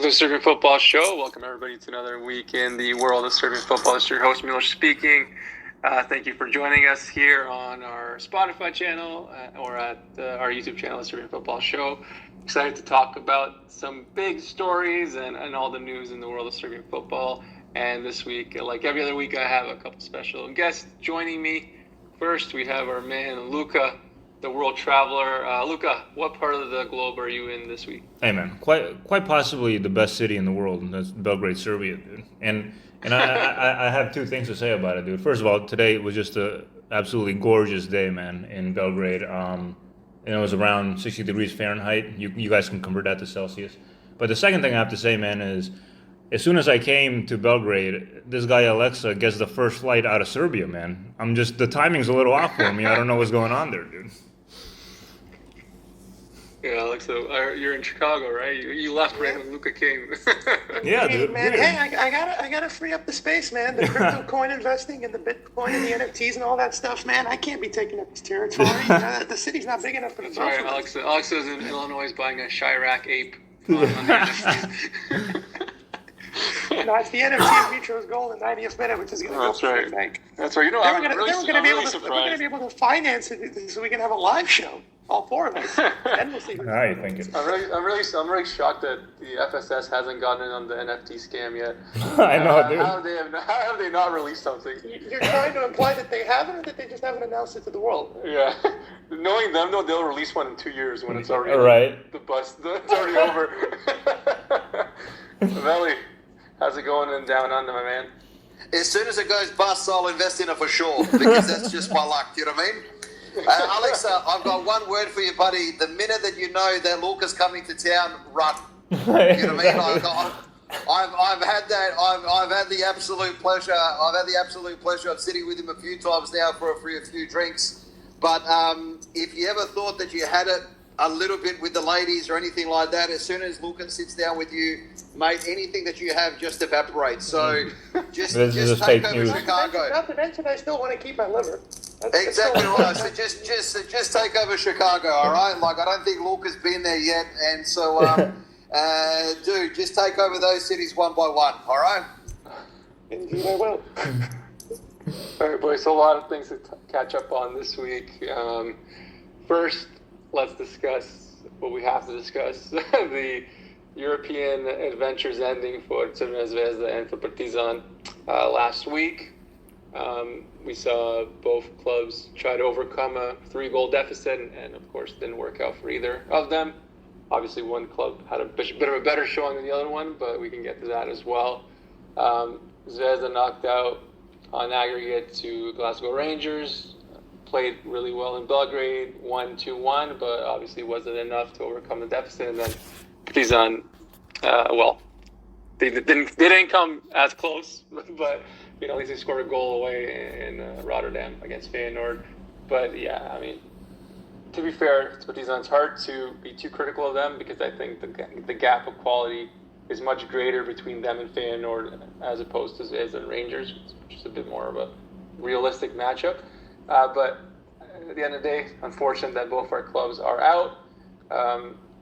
Welcome to the Serbian Football Show. Welcome everybody to another week in the world of Serbian football. This is your host, Milos speaking. Thank you for joining us here on our Spotify channel or at our YouTube channel, the Serbian Football Show. Excited to talk about some big stories and all the news in the world of Serbian football. And this week, like every other week, I have a couple special guests joining me. First, we have our man, Luka, the world traveler. Luka, what part of the globe are you in this week? Hey man, quite possibly the best city in the world, and that's Belgrade, Serbia, dude. And I have two things to say about it, dude. First of all, today was just a absolutely gorgeous day, man, in Belgrade. And it was around 60 degrees Fahrenheit. You guys can convert that to Celsius. But the second thing I have to say, man, is as soon as I came to Belgrade, this guy Alexa gets the first flight out of Serbia, man. The timing's a little off for me. I don't know what's going on there, dude. Yeah, Alexa, you're in Chicago, right? You left right when Luka came. Yeah, dude. Man, Yeah. hey, I gotta free up the space, man. The crypto coin investing and the Bitcoin and the NFTs and all that stuff, man. I can't be taking up this territory. The city's not big enough for the both Sorry, of us. Alexa's in Illinois buying a Chirac ape on the NFTs. No, it's the NFT of Mitro's goal in 90th minute, which is going to go That's to right. the bank. That's right. You know, Then I'm we're really going to be surprised. able to finance it so we can have a live show, all four of us. Then we'll see. How you thinking? I'm really shocked that the FSS hasn't gotten in on the NFT scam yet. I know, dude. How have they not released something? You're trying to imply that they haven't, or that they just haven't announced it to the world? Yeah, knowing them, though, they'll release one in 2 years when it's already Right. the bust. It's already over. Veli, how's it going in down under, my man? As soon as it goes bust, I'll invest in it for sure, because that's just my luck, you know what I mean? Alex, I've got one word for you, buddy. The minute that you know that Luka's coming to town, run. You know what I mean? I've had that. I've had the absolute pleasure. I've had the absolute pleasure of sitting with him a few times now for a few drinks. But if you ever thought that you had it a little bit with the ladies or anything like that, as soon as Luka sits down with you, mate, anything that you have just evaporates. So just take over news. Chicago. Not to mention, I still want to keep my liver. Exactly right. So just take over Chicago, all right? Like, I don't think Luka's been there yet, and so dude, just take over those cities one by one, all right? Indeed, I will. All right, boys. So a lot of things to catch up on this week. First, let's discuss what we have to discuss: the European adventures ending for Crvena, Zvezda and for Partizan last week. We saw both clubs try to overcome a 3-goal deficit, and of course didn't work out for either of them. Obviously, one club had a bit of a better showing than the other one, but we can get to that as well. Zvezda knocked out on aggregate to Glasgow Rangers, played really well in Belgrade, won 2-1, but obviously wasn't enough to overcome the deficit. And then Partizan, they didn't come as close, but at least they scored a goal away in Rotterdam against Feyenoord. But yeah, I mean, to be fair to Partizan, it's hard to be too critical of them because I think the gap of quality is much greater between them and Feyenoord as opposed to Zvezda and Rangers, which is a bit more of a realistic matchup. But at the end of the day, unfortunate that both our clubs are out,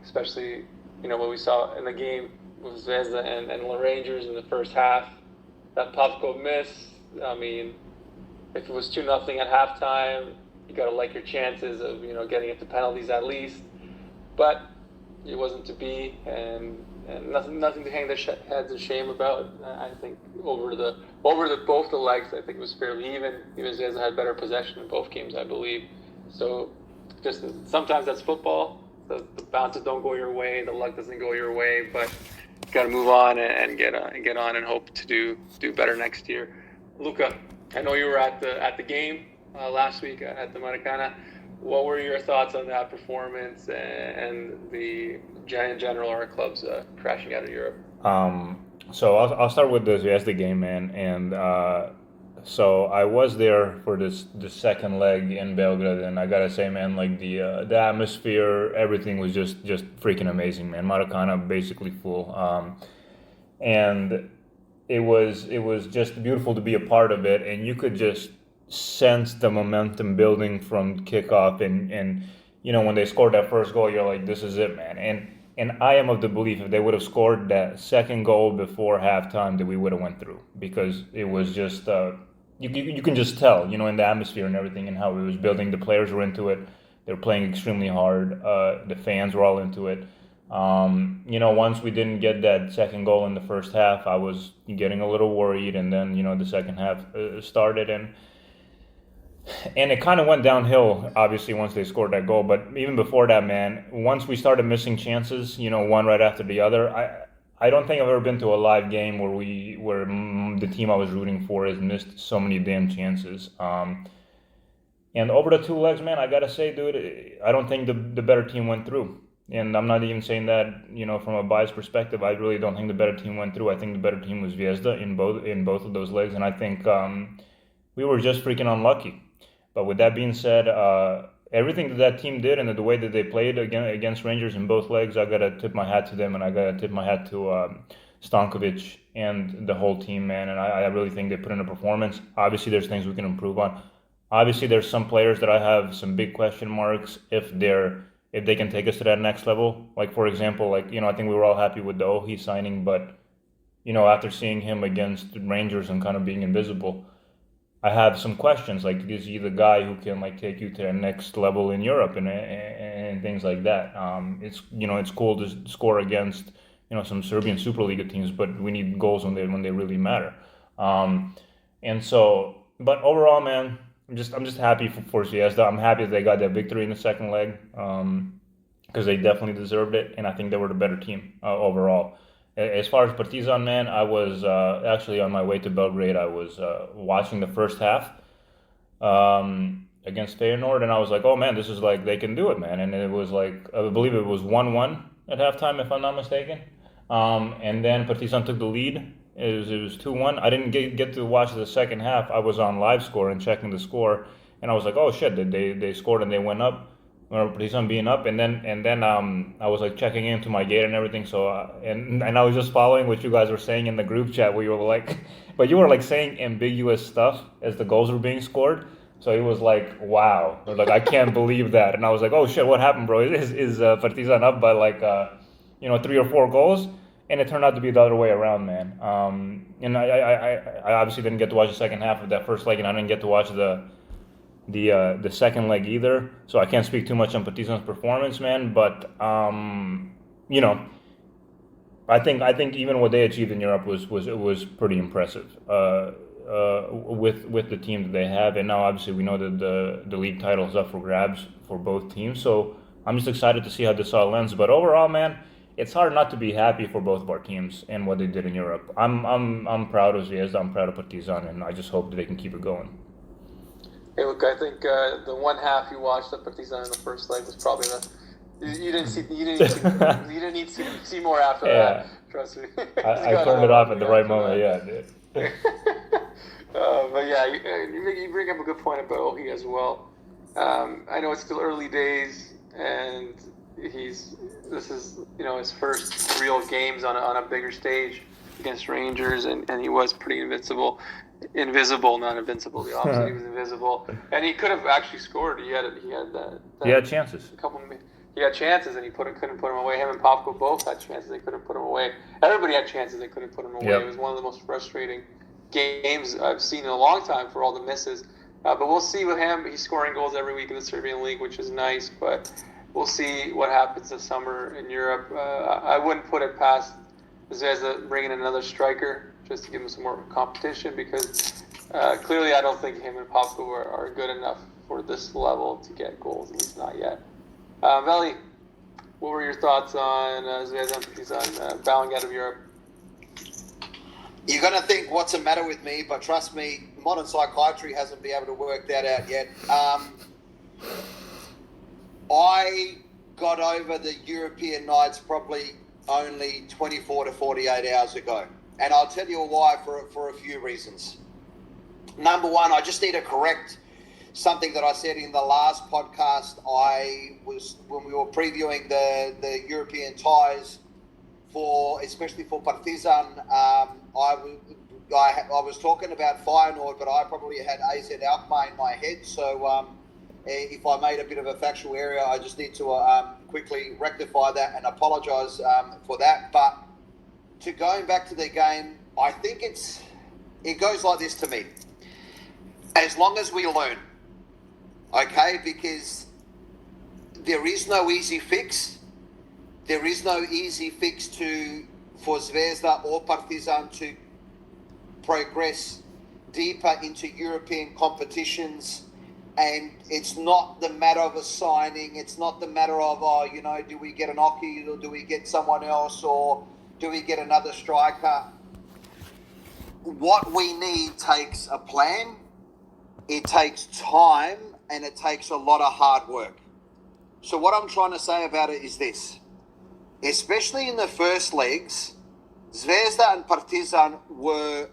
especially what we saw in the game with Zvezda and Rangers in the first half. That Popko miss, I mean, if it was 2-0 at halftime, you got to like your chances of getting into penalties at least. But it wasn't to be, and nothing to hang their heads in shame about. I think over both the legs, I think it was fairly even. Even Zvezda had better possession in both games, I believe. So just sometimes that's football. The bounces don't go your way, the luck doesn't go your way, but you got to move on and get on and hope to do better next year. Luka, I know you were at the game last week at the Maracana. What were your thoughts on that performance and in general our clubs crashing out of Europe? So I'll start with the Zvezda game, man, and so I was there for the second leg in Belgrade, and I gotta say, man, like the atmosphere, everything was just freaking amazing, man. Maracana basically full, and it was just beautiful to be a part of it, and you could just sense the momentum building from kickoff, and when they scored that first goal, you're like, this is it, man. And I am of the belief if they would have scored that second goal before halftime, that we would have went through, because it was just you can just tell, in the atmosphere and everything and how it was building. The players were into it. They were playing extremely hard. The fans were all into it. Once we didn't get that second goal in the first half, I was getting a little worried, and then the second half started, and it kind of went downhill, obviously, once they scored that goal. But even before that, man, once we started missing chances, one right after the other, I don't think I've ever been to a live game where the team I was rooting for has missed so many damn chances. And over the two legs, man, I gotta say, dude, I don't think the better team went through. And I'm not even saying that, from a biased perspective. I really don't think the better team went through. I think the better team was Zvezda in both of those legs, and I think we were just freaking unlucky. But with that being said, everything that team did and the way that they played against Rangers in both legs, I gotta tip my hat to them, and I gotta tip my hat to Stankovic and the whole team, man. And I really think they put in a performance. Obviously, there's things we can improve on. Obviously, there's some players that I have some big question marks if they can take us to that next level. Like, for example, I think we were all happy with the Ohi signing, but after seeing him against Rangers and kind of being invisible, I have some questions. Like, is he the guy who can take you to the next level in Europe and things like that? It's cool to score against some Serbian Superliga teams, but we need goals when they really matter. But overall, man, I'm just happy for Zvezda. I'm happy that they got that victory in the second leg, because they definitely deserved it, and I think they were the better team overall. As far as Partizan, man, I was actually on my way to Belgrade. I was watching the first half against Feyenoord, and I was like, oh man, this is they can do it, man. And it was I believe it was 1-1 at halftime, if I'm not mistaken. And then Partizan took the lead. It was 2-1. I didn't get to watch the second half. I was on live score and checking the score, and I was like, oh shit, they scored and they went up. Partizan being up, and then I was checking into my gate and everything. So and I was just following what you guys were saying in the group chat, where you were but you were saying ambiguous stuff as the goals were being scored. So it was wow, I can't believe that. And I was like, oh shit, what happened, bro? Is Partizan up by 3 or 4 goals? And it turned out to be the other way around, man. And I obviously didn't get to watch the second half of that first leg, and I didn't get to watch the second leg either, so I can't speak too much on Partizan's performance, man. But I think even what they achieved in Europe was pretty impressive with the team that they have. And now obviously we know that the league title is up for grabs for both teams, so I'm just excited to see how this all ends. But overall, man, it's hard not to be happy for both of our teams and what they did in Europe. I'm proud of Zvezda, I'm proud of Partizan, and I just hope that they can keep it going. Hey, look, I think the one half you watched of Partizan in the first leg was probably enough. You didn't need to see more after that. Trust me. I turned it off at the right moment. Yeah, dude. But yeah, you bring up a good point about Ohi as well. I know it's still early days, and this is his first real games on a bigger stage against Rangers, and he was pretty invisible, not invincible. The opposite. He was invisible, and he could have actually scored. He had chances. He had chances, and couldn't put them away. Him and Popko both had chances. They couldn't put them away. Everybody had chances. They couldn't put them away. Yep. It was one of the most frustrating games I've seen in a long time for all the misses. But we'll see with him. He's scoring goals every week in the Serbian league, which is nice. But we'll see what happens this summer in Europe. I wouldn't put it past Zvezda bringing in another striker just to give him some more competition, because clearly I don't think him and Popko are good enough for this level to get goals, at least not yet. Veli, what were your thoughts on Zvezda and Partizan bowing out of Europe? You're going to think, what's the matter with me? But trust me, modern psychiatry hasn't been able to work that out yet. I got over the European nights probably only 24 to 48 hours ago. And I'll tell you why for a few reasons. Number one, I just need to correct something that I said in the last podcast. When we were previewing the European ties, especially for Partizan, I was talking about Feyenoord, but I probably had AZ Alkmaar in my head. So If I made a bit of a factual error, I just need to quickly rectify that and apologise for that. But to going back to the game, I think it goes like this to me. As long as we learn, okay, because there is no easy fix. There is no easy fix for Zvezda or Partizan to progress deeper into European competitions. And it's not the matter of a signing. It's not the matter of, do we get an Oki or do we get someone else or do we get another striker? What we need takes a plan, it takes time, and it takes a lot of hard work. So what I'm trying to say about it is this. Especially in the first legs, Zvezda and Partizan were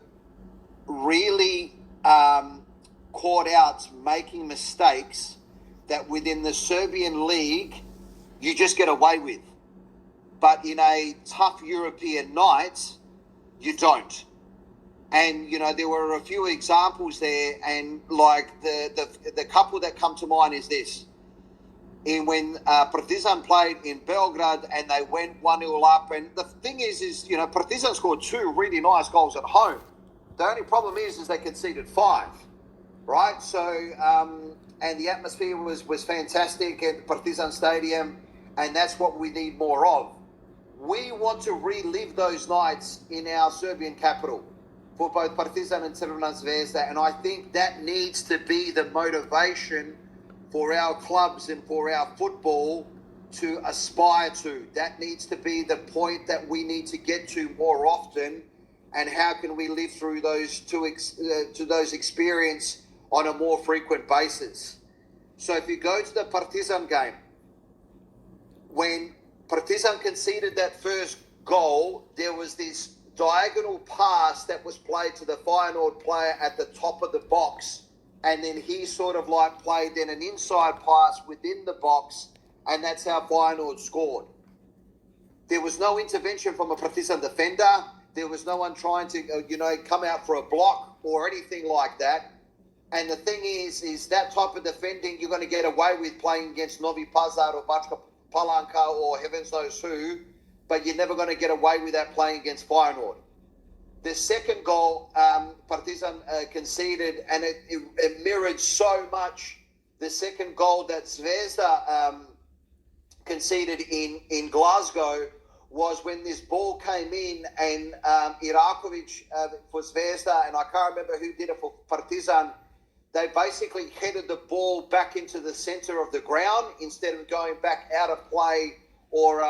really caught out making mistakes that within the Serbian league you just get away with. But in a tough European night, you don't. And, there were a few examples there, and like the couple that come to mind is this. When Partizan played in Belgrade and they went 1-0 up, and the thing is Partizan scored 2 really nice goals at home. The only problem is they conceded 5, right? So, and the atmosphere was fantastic at the Partizan Stadium, and that's what we need more of. We want to relive those nights in our Serbian capital for both Partizan and Crvena Zvezda, and I think that needs to be the motivation for our clubs and for our football to aspire to. That needs to be the point that we need to get to more often, and how can we live through those to those experience on a more frequent basis. So if you go to the Partizan game, when Partizan conceded that first goal, there was this diagonal pass that was played to the Feyenoord player at the top of the box, and then he sort of like played then an inside pass within the box, and that's how Feyenoord scored. There was no intervention from a Partizan defender. There was no one trying to, come out for a block or anything like that. And the thing is that type of defending you're going to get away with playing against Novi Pazar or Bačka Palanka or heavens knows who, but you're never going to get away with that playing against Feyenoord. The second goal Partizan conceded, and it mirrored so much the second goal that Zvezda conceded in Glasgow, was when this ball came in and Irakovic for Zvezda, and I can't remember who did it for Partizan, they basically headed the ball back into the centre of the ground instead of going back out of play or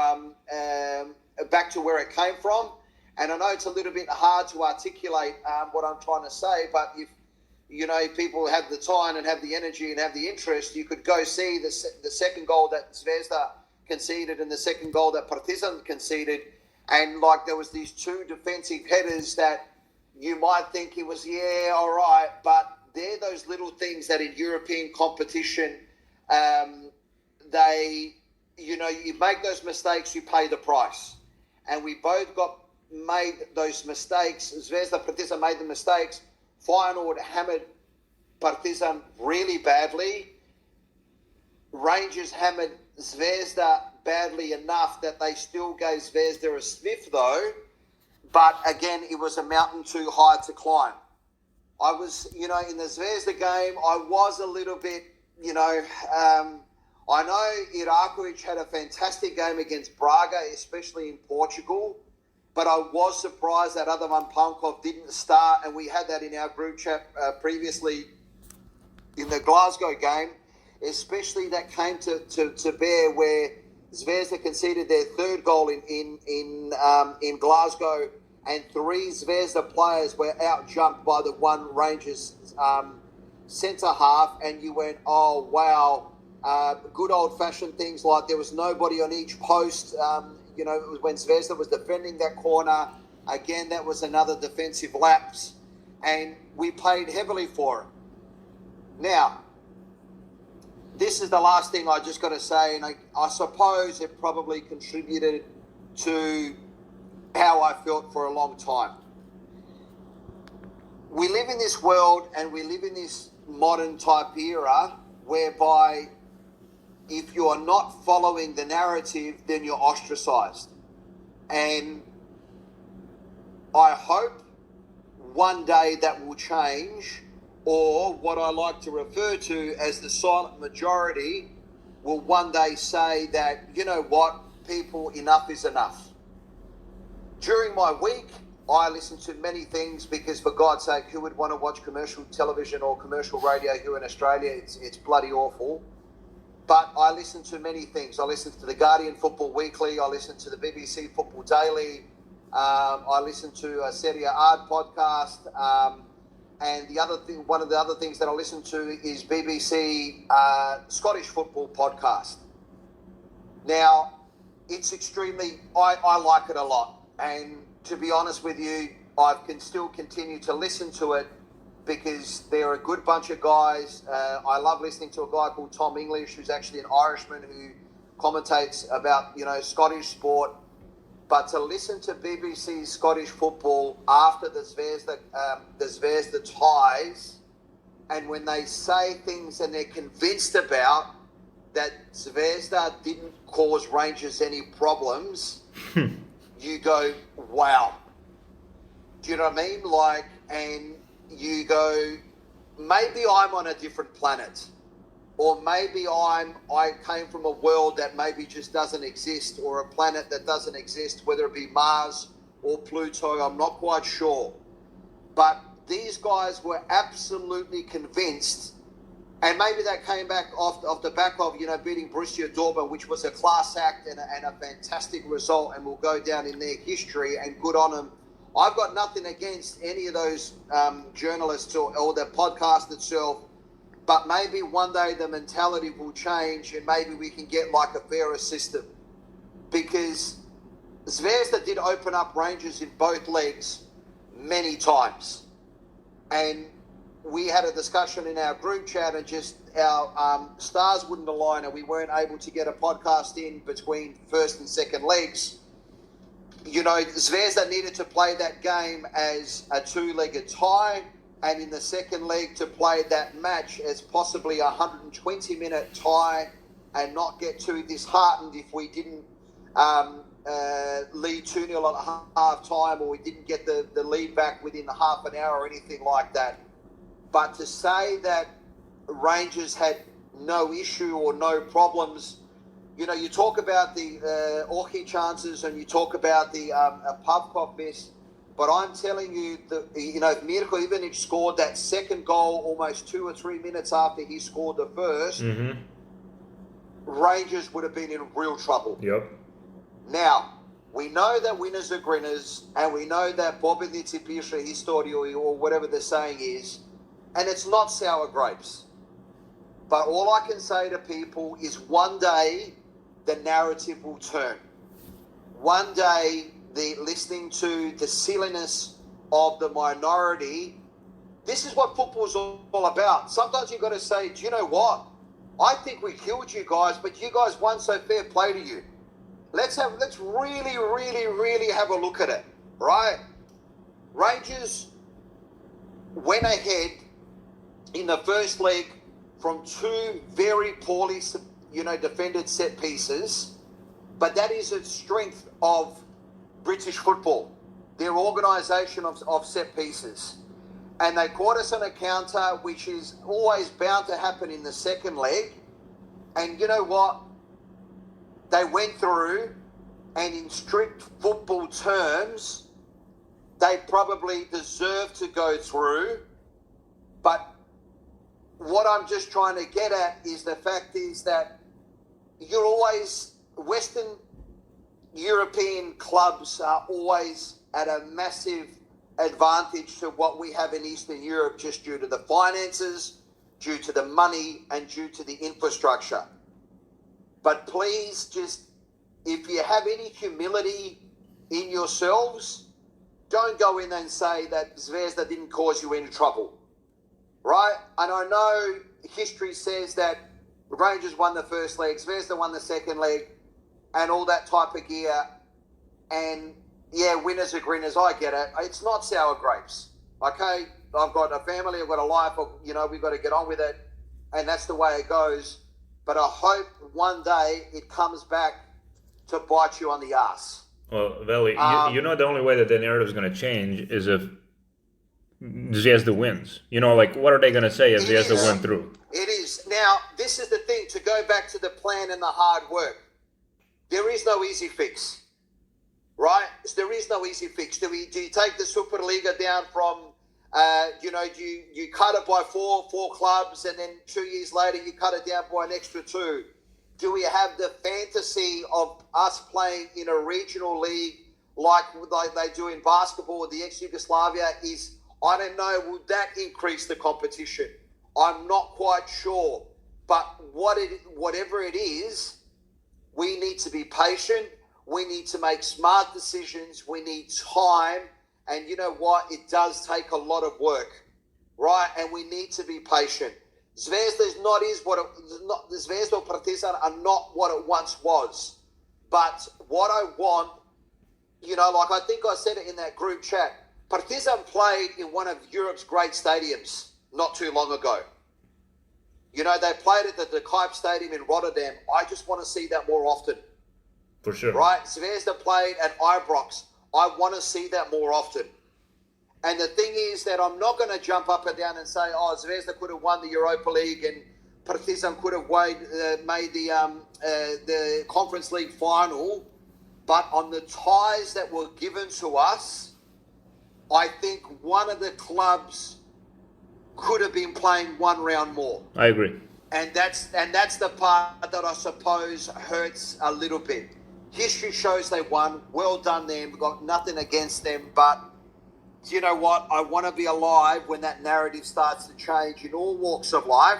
back to where it came from. And I know it's a little bit hard to articulate what I'm trying to say, but if people have the time and have the energy and have the interest, you could go see the second goal that Zvezda conceded and the second goal that Partizan conceded. And like there was these 2 defensive headers that you might think it was, all right, but they're those little things that in European competition, you make those mistakes, you pay the price. And we both made those mistakes. Zvezda, Partizan made the mistakes. Feyenoord hammered Partizan really badly. Rangers hammered Zvezda badly enough that they still gave Zvezda a sniff though. But again, it was a mountain too high to climb. I was, in the Zvezda game, I was a little bit, I know Irakovic had a fantastic game against Braga, especially in Portugal, but I was surprised that Radovan Pankov didn't start, and we had that in our group chat previously in the Glasgow game, especially that came to bear where Zvezda conceded their third goal in Glasgow, and 3 Zvezda players were out-jumped by the 1 Rangers centre-half, and you went, oh, wow. Good old-fashioned things like there was nobody on each post. It was when Zvezda was defending that corner. Again, that was another defensive lapse, and we paid heavily for it. Now, this is the last thing I just got to say, and I suppose it probably contributed to how I felt for a long time. We live in this world and we live in this modern type era whereby if you are not following the narrative, then you're ostracized. And I hope one day that will change, or what I like to refer to as the silent majority will one day say that, you know what, people, enough is enough. During my week, I listen to many things because, for God's sake, who would want to watch commercial television or commercial radio here in Australia? It's bloody awful. But I listen to many things. I listen to the Guardian Football Weekly. I listen to the BBC Football Daily. I listen to a Serie A podcast. And the other thing, one of the other things that I listen to is BBC Scottish Football podcast. Now, it's extremely, I like it a lot. And to be honest with you, I can still continue to listen to it because they're a good bunch of guys. I love listening to a guy called Tom English, who's actually an Irishman who commentates about, Scottish sport. But to listen to BBC Scottish football after the Zvezda ties, and when they say things and they're convinced about that Zvezda didn't cause Rangers any problems, you go, wow. Do you know what I mean? And you go, maybe I'm on a different planet. Or maybe I came from a world that maybe just doesn't exist, or a planet that doesn't exist, whether it be Mars or Pluto, I'm not quite sure. But these guys were absolutely convinced, and maybe that came back off the back of, beating Borussia Dortmund, which was a class act and a fantastic result, and will go down in their history, and good on them. I've got nothing against any of those journalists or the podcast itself. But maybe one day the mentality will change and maybe we can get like a fairer system. Because Zvezda did open up Rangers in both legs many times. And we had a discussion in our group chat and just our stars wouldn't align and we weren't able to get a podcast in between first and second legs. Zvezda needed to play that game as a two-legged tie, and in the second leg to play that match as possibly a 120-minute tie and not get too disheartened if we didn't lead 2-0 at half-time, or we didn't get the lead back within the half an hour or anything like that. But to say that Rangers had no issue or no problems, you talk about the Orchi chances and you talk about the Pavkov miss, but I'm telling you, if Mirko Ivanic scored that second goal almost 2 or 3 minutes after he scored the first, Rangers would have been in real trouble. Yep. Now, we know that winners are grinners, and we know that pobednici piše historiju, or whatever the saying is, and it's not sour grapes. But all I can say to people is one day the narrative will turn. One day, listening to the silliness of the minority, this is what football's all about. Sometimes you've got to say, do you know what? I think we killed you guys, but you guys won, so fair play to you. Let's really, really, really have a look at it, right? Rangers went ahead in the first leg from two very poorly, defended set pieces, but that is a strength of British football, their organisation of set pieces. And they caught us on a counter, which is always bound to happen in the second leg. And you know what? They went through, and in strict football terms, they probably deserve to go through. But what I'm just trying to get at is the fact is that you're always, Western European clubs are always at a massive advantage to what we have in Eastern Europe, just due to the finances, due to the money, and due to the infrastructure. But please, just, if you have any humility in yourselves, don't go in and say that Zvezda didn't cause you any trouble, right? And I know history says that Rangers won the first leg, Zvezda won the second leg, and all that type of gear. And yeah, winners are grinners, I get it. It's not sour grapes, okay? I've got a family, I've got a life, we've got to get on with it. and that's the way it goes. But I hope one day it comes back to bite you on the ass. Well, Veli, you know the only way that the narrative is going to change is if Zvezda wins. You know, like, what are they going to say if Zvezda win through? It is. Now, this is the thing, to go back to the plan and the hard work. There is no easy fix, right? There is no easy fix. Do you take the Superliga down from, do you cut it by four clubs, and then 2 years later you cut it down by an extra 2? Do we have the fantasy of us playing in a regional league like they do in basketball, the ex-Yugoslavia? I don't know, would that increase the competition? I'm not quite sure. But whatever it is, we need to be patient. We need to make smart decisions. We need time. And you know what? It does take a lot of work, right? And we need to be patient. Zvezda is not Zvezda or Partizan are not what it once was. But what I want, like I think I said it in that group chat, Partizan played in one of Europe's great stadiums not too long ago. They played at the Kuip Stadium in Rotterdam. I just want to see that more often. For sure. Right? Zvezda played at Ibrox. I want to see that more often. And the thing is that I'm not going to jump up and down and say, Zvezda could have won the Europa League and Partizan could have made the Conference League final. But on the ties that were given to us, I think one of the clubs could have been playing one round more. I agree. And that's the part that I suppose hurts a little bit. History shows they won. Well done them. We've got nothing against them. But do you know what? I want to be alive when that narrative starts to change in all walks of life,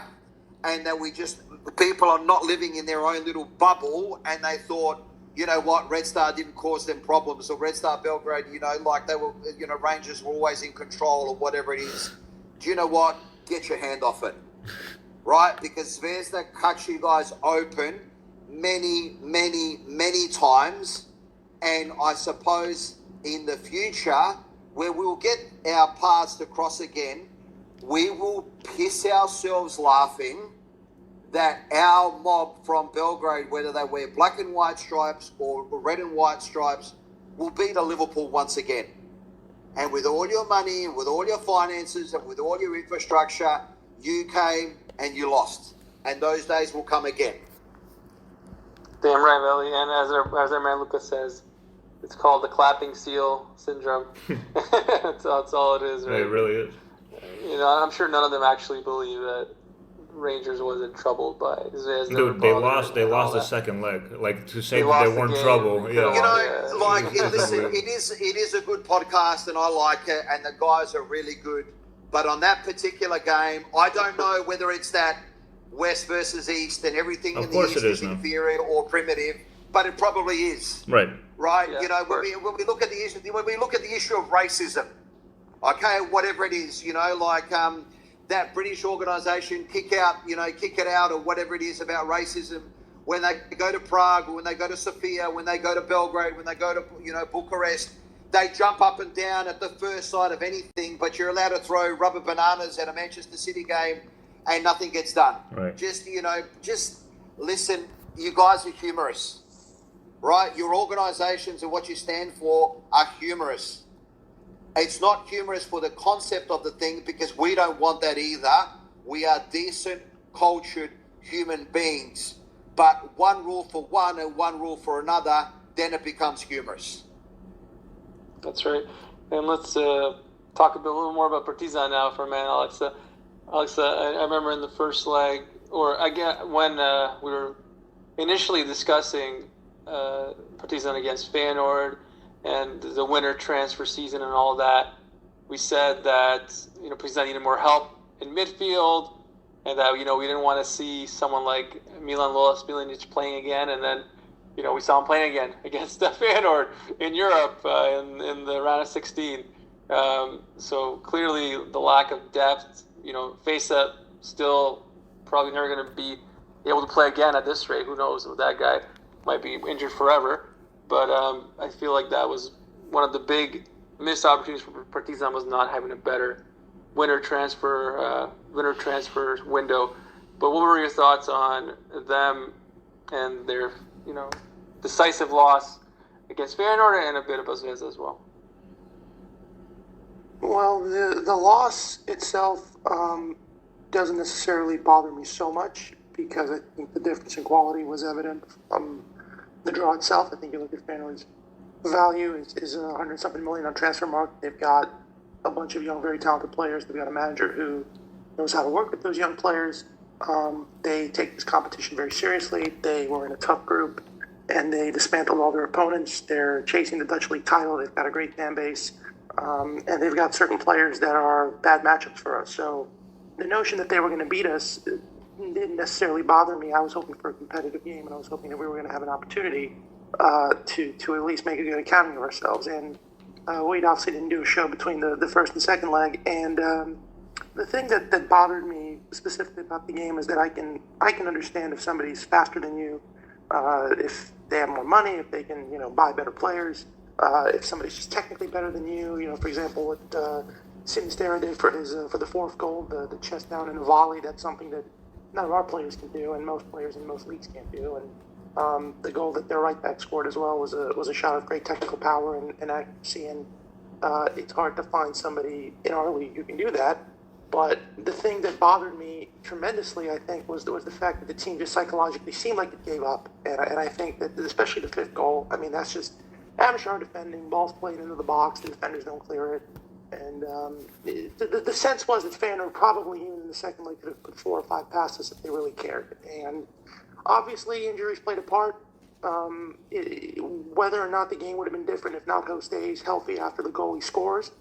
and that people are not living in their own little bubble, and they thought, you know what, Red Star didn't cause them problems, or Red Star Belgrade, like they were, Rangers were always in control, or whatever it is. Do you know what? Get your hand off it, right? Because Zvezda cut you guys open many, many, many times, and I suppose in the future, where we'll get our paths to cross again, we will piss ourselves laughing that our mob from Belgrade, whether they wear black and white stripes or red and white stripes, will beat a Liverpool once again. And with all your money, with all your finances, and with all your infrastructure, you came and you lost. And those days will come again. Damn right, Veli. And as our man Lucas says, it's called the clapping seal syndrome. that's all it is, right? It really is. I'm sure none of them actually believe that Rangers was in trouble by Zvezda. Dude, they lost the second leg. Like, to say that they weren't in trouble. Listen, it is a good podcast, and I like it, and the guys are really good. But on that particular game, I don't know whether it's that West versus East and everything in the East is inferior or primitive, but it probably is. Right. Right? Yeah, when we look at the issue of racism, okay, whatever it is, that British organisation kick it out, or whatever it is about racism, when they go to Prague, or when they go to Sofia, when they go to Belgrade, when they go to Bucharest, they jump up and down at the first sight of anything, but you're allowed to throw rubber bananas at a Manchester City game and nothing gets done. Right. Just listen, you guys are humorous, right? Your organisations and what you stand for are humorous. It's not humorous for the concept of the thing, because we don't want that either. We are decent, cultured human beings. But one rule for one and one rule for another, then it becomes humorous. That's right. And let's talk a little more about Partizan now for a minute, Alexa. Alexa, I remember in the first leg, or again when we were initially discussing Partizan against Feyenoord and the winter transfer season and all that, we said that Partizan needed more help in midfield, and that we didn't want to see someone like Milan Miljanic playing again, and then we saw him playing again against Feyenoord in Europe in the round of 16. So clearly the lack of depth, Feysa still probably never going to be able to play again at this rate. Who knows? That guy might be injured forever. But I feel like that was one of the big missed opportunities for Partizan, was not having a better winter transfer window. But what were your thoughts on them and their, decisive loss against Feyenoord and a bit of Zvezda as well? Well, the loss itself doesn't necessarily bother me so much because I think the difference in quality was evident from the draw itself. I think you look at Feyenoord's value is 100-something million on transfer market. They've got a bunch of young, very talented players. They've got a manager who knows how to work with those young players. They take this competition very seriously. They were in a tough group, and they dismantled all their opponents. They're chasing the Dutch League title. They've got a great fan base, and they've got certain players that are bad matchups for us. So the notion that they were going to beat us didn't necessarily bother me. I was hoping for a competitive game, and I was hoping that we were going to have an opportunity to at least make a good accounting of ourselves. And Wade obviously didn't do a show between the first and second leg. And the thing that bothered me specifically about the game is that I can understand if somebody's faster than you, if they have more money, if they can buy better players, if somebody's just technically better than you. For example, what Sinisterra did for the fourth goal, the chest down in a volley. That's something that none of our players can do, and most players in most leagues can't do. And the goal that their right back scored as well was a shot of great technical power and accuracy. And it's hard to find somebody in our league who can do that. But the thing that bothered me tremendously, I think, was the fact that the team just psychologically seemed like it gave up. And I think that, especially the fifth goal, I mean, that's just amateur defending, balls played into the box, the defenders don't clear it. And the sense was that Feyenoord probably even in the second leg could have put 4 or 5 passes if they really cared. And obviously injuries played a part. Whether or not the game would have been different if Nacho stays healthy after the goalie scores,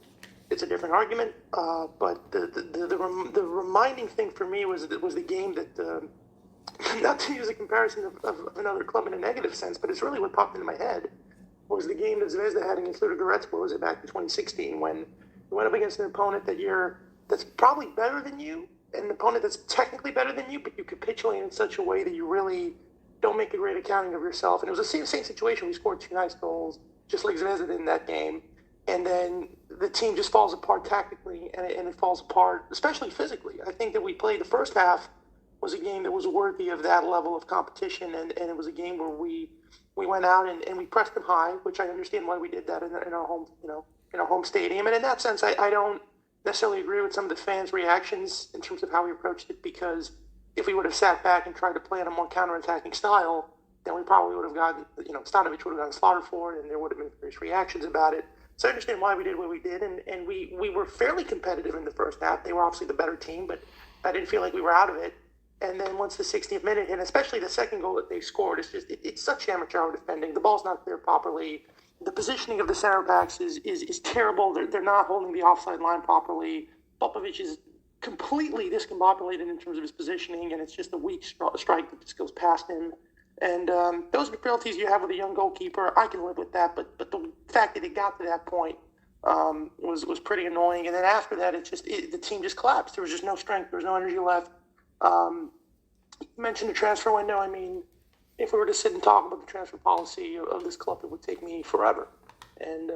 it's a different argument. But the reminding thing for me was the game that, not to use a comparison of another club in a negative sense, but it's really what popped into my head, was the game that Zvezda had against Ludogorets, was it back in 2016, when you went up against an opponent that's probably better than you, and an opponent that's technically better than you, but you capitulate in such a way that you really don't make a great accounting of yourself. And it was the same situation. We scored 2 nice goals, just like Zvezda did in that game. And then the team just falls apart tactically, and it falls apart, especially physically. I think that we played the first half was a game that was worthy of that level of competition, and it was a game where we went out and we pressed them high, which I understand why we did that in our home, in our home stadium. And in that sense, I don't necessarily agree with some of the fans' reactions in terms of how we approached it, because if we would have sat back and tried to play in a more counterattacking style, then we probably would have gotten, Stanovic would have gotten slaughtered for it, and there would have been various reactions about it. So I understand why we did what we did, and we were fairly competitive in the first half. They were obviously the better team, but I didn't feel like we were out of it. And then once the 60th minute, and especially the second goal that they scored, it's such amateur hour defending. The ball's not there properly. The positioning of the center backs is terrible. They're not holding the offside line properly. Popovic is completely discombobulated in terms of his positioning, and it's just a weak strike that just goes past him. And those frailties you have with a young goalkeeper, I can live with that. But the fact that it got to that point was pretty annoying. And then after that, the team just collapsed. There was just no strength. There was no energy left. You mentioned the transfer window. I mean, if we were to sit and talk about the transfer policy of this club, it would take me forever. And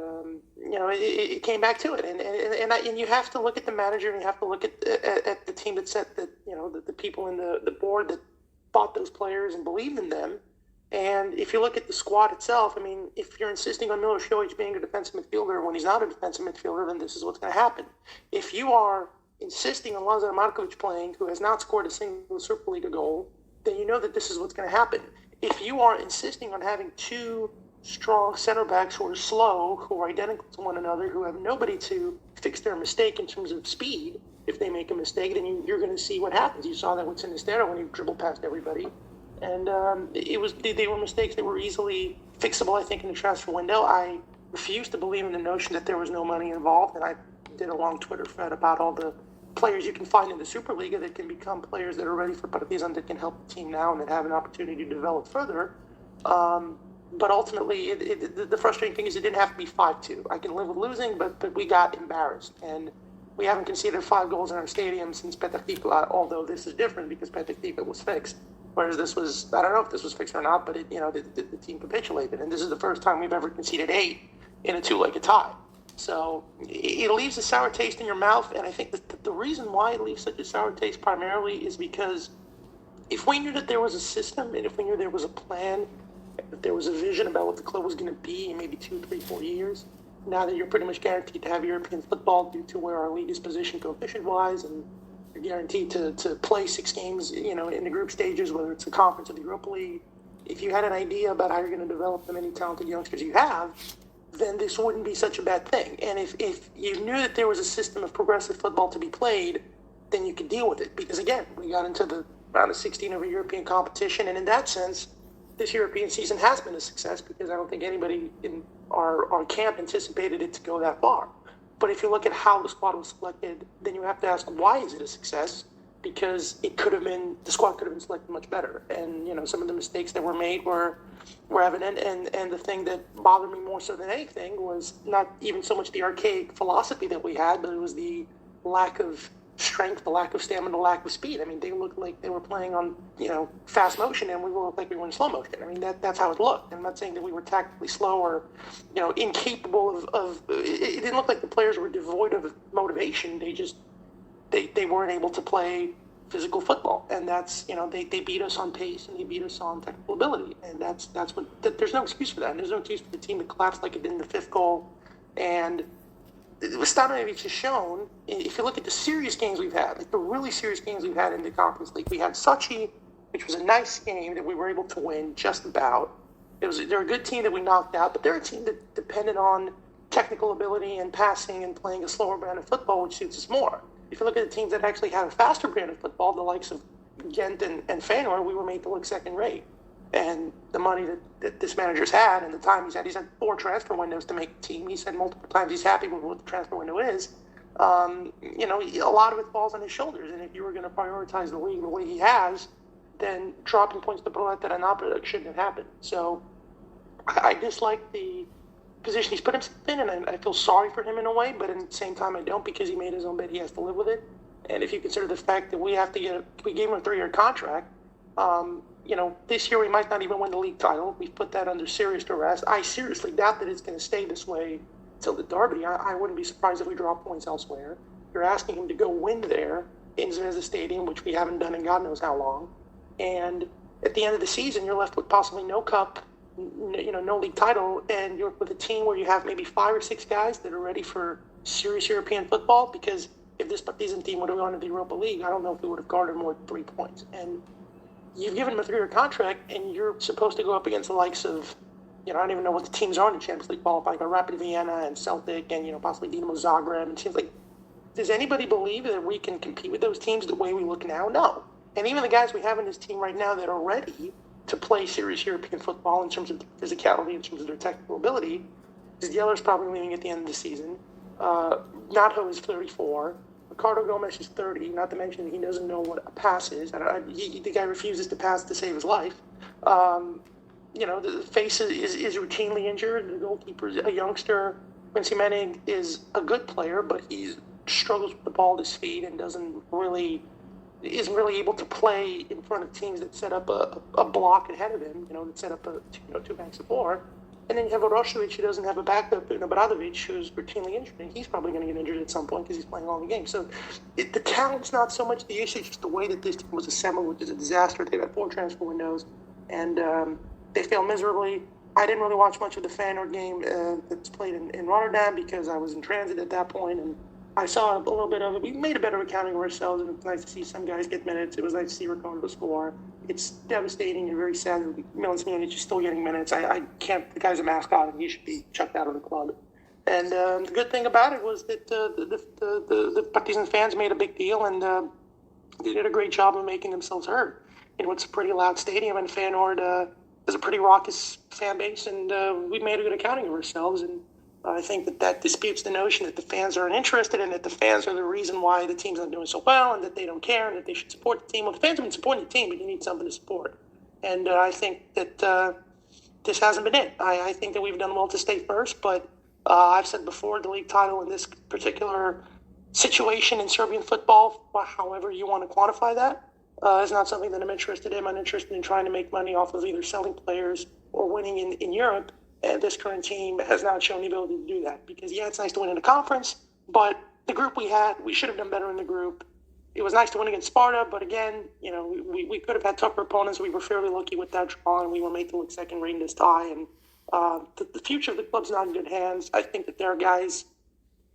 it came back to it. And you have to look at the manager, and you have to look at the team that set that, the people in the board that bought those players and believed in them. And if you look at the squad itself, I mean, if you're insisting on Milošević being a defensive midfielder when he's not a defensive midfielder, then this is what's going to happen. If you are insisting on Lazar Markovic playing, who has not scored a single Super League goal, then you know that this is what's going to happen. If you are insisting on having 2 strong center backs who are slow, who are identical to one another, who have nobody to fix their mistake in terms of speed, if they make a mistake, then you're going to see what happens. You saw that with Sinisterra when he dribbled past everybody. And they were mistakes that were easily fixable, I think, in the transfer window. I refuse to believe in the notion that there was no money involved, and I did a long Twitter thread about all the players you can find in the Superliga that can become players that are ready for Partizan, that can help the team now and that have an opportunity to develop further. But ultimately, the frustrating thing is it didn't have to be 5-2. I can live with losing, but we got embarrassed. And we haven't conceded 5 goals in our stadium since Petah Tikva, although this is different because Petah Tikva was fixed. Whereas this was, I don't know if this was fixed or not, but the team capitulated. And this is the first time we've ever conceded 8 in a 2-legged tie. So it leaves a sour taste in your mouth. And I think that the reason why it leaves such a sour taste primarily is because if we knew that there was a system and if we knew there was a plan, if there was a vision about what the club was going to be in maybe 2, 3, 4 years, now that you're pretty much guaranteed to have European football due to where our league is positioned coefficient-wise, and you're guaranteed to play 6 games, in the group stages, whether it's the Conference or the Europa League. If you had an idea about how you're going to develop the many talented youngsters you have, then this wouldn't be such a bad thing. And if you knew that there was a system of progressive football to be played, then you could deal with it. Because, again, we got into the round of 16 of a European competition, and in that sense, this European season has been a success because I don't think anybody in our camp anticipated it to go that far. But if you look at how the squad was selected, then you have to ask, why is it a success? Because the squad could have been selected much better. And, some of the mistakes that were made were evident. And the thing that bothered me more so than anything was not even so much the archaic philosophy that we had, but it was the lack of strength, the lack of stamina, the lack of speed. I mean, they looked like they were playing on, fast motion, and we looked like we were in slow motion. I mean, that's how it looked. I'm not saying that we were tactically slow or, incapable of it didn't look like the players were devoid of motivation. They weren't able to play physical football, and that's, they beat us on pace and they beat us on technical ability, and that's what there's no excuse for that. And there's no excuse for the team to collapse like it did in the 5th goal. And Stanojevic has shown, if you look at the serious games we've had, like the really serious games we've had in the Conference League, we had Sochi, which was a nice game that we were able to win just about. They're a good team that we knocked out, but they're a team that depended on technical ability and passing and playing a slower brand of football, which suits us more. If you look at the teams that actually had a faster brand of football, the likes of Ghent and Feyenoord, we were made to look second rate. And the money that this manager's had and the time he's had 4 transfer windows to make the team. He said multiple times he's happy with what the transfer window is. A lot of it falls on his shoulders. And if you were going to prioritize the league the way he has, then dropping points to Prolet and Napoli shouldn't have happened. So I dislike the position he's put himself in, and I feel sorry for him in a way, but at the same time I don't, because he made his own bed, he has to live with it. And if you consider the fact that we gave him a 3-year contract, this year we might not even win the league title. We've put that under serious duress. I seriously doubt that it's going to stay this way till the derby. I wouldn't be surprised if we drop points elsewhere. You're asking him to go win there in Zvezda Stadium, which we haven't done in God knows how long. And at the end of the season, you're left with possibly no cup, no league title, and you're with a team where you have maybe 5 or 6 guys that are ready for serious European football. Because if this Partizan team would have gone to the Europa League, I don't know if we would have garnered more than 3 points. And you've given him a 3-year contract, and you're supposed to go up against the likes of, I don't even know what the teams are in the Champions League qualifying, like Rapid Vienna and Celtic and, possibly Dinamo Zagreb. And teams like, does anybody believe that we can compete with those teams the way we look now? No. And even the guys we have in this team right now that are ready to play serious European football in terms of physicality, in terms of their technical ability, Zieler's probably leaving at the end of the season. Nato is 34. Ricardo Gomes is 30, not to mention he doesn't know what a pass is. The guy refuses to pass to save his life. The face is routinely injured. The goalkeeper is a youngster. Quincy Menig is a good player, but he struggles with the ball at his feet and isn't really able to play in front of teams that set up a block ahead of him, that set up 2 banks of 4. And then you have Orošević, who doesn't have a backup, Bradovic, who's routinely injured, and he's probably going to get injured at some point because he's playing all the games. So the talent's not so much the issue, it's just the way that this team was assembled, which is a disaster. They've had 4 transfer windows, and they failed miserably. I didn't really watch much of the Feyenoord game that's played in Rotterdam because I was in transit at that point, and I saw a little bit of it. We made a better accounting of ourselves, and it's nice to see some guys get minutes. It was nice to see Ricardo score. It's devastating and very sad that Milan Smilanic is still getting minutes. I can't. The guy's a mascot, and he should be chucked out of the club. And the good thing about it was that the Partizan fans made a big deal, and they did a great job of making themselves heard. It's a pretty loud stadium, and Feyenoord is a pretty raucous fan base, and we made a good accounting of ourselves. And I think that disputes the notion that the fans aren't interested and that the fans are the reason why the team's not doing so well and that they don't care and that they should support the team. Well, the fans have been supporting the team, but you need something to support. And I think that this hasn't been it. I think that we've done well to stay first, but I've said before, the league title in this particular situation in Serbian football, however you want to quantify that, is not something that I'm interested in. I'm interested in trying to make money off of either selling players or winning in Europe. And this current team has not shown the ability to do that because, it's nice to win in a conference, but the group we had, we should have done better in the group. it was nice to win against Sparta, but again, we could have had tougher opponents. We were fairly lucky with that draw, and we were made to look second rate in this tie. And the future of the club's not in good hands. I think that there are guys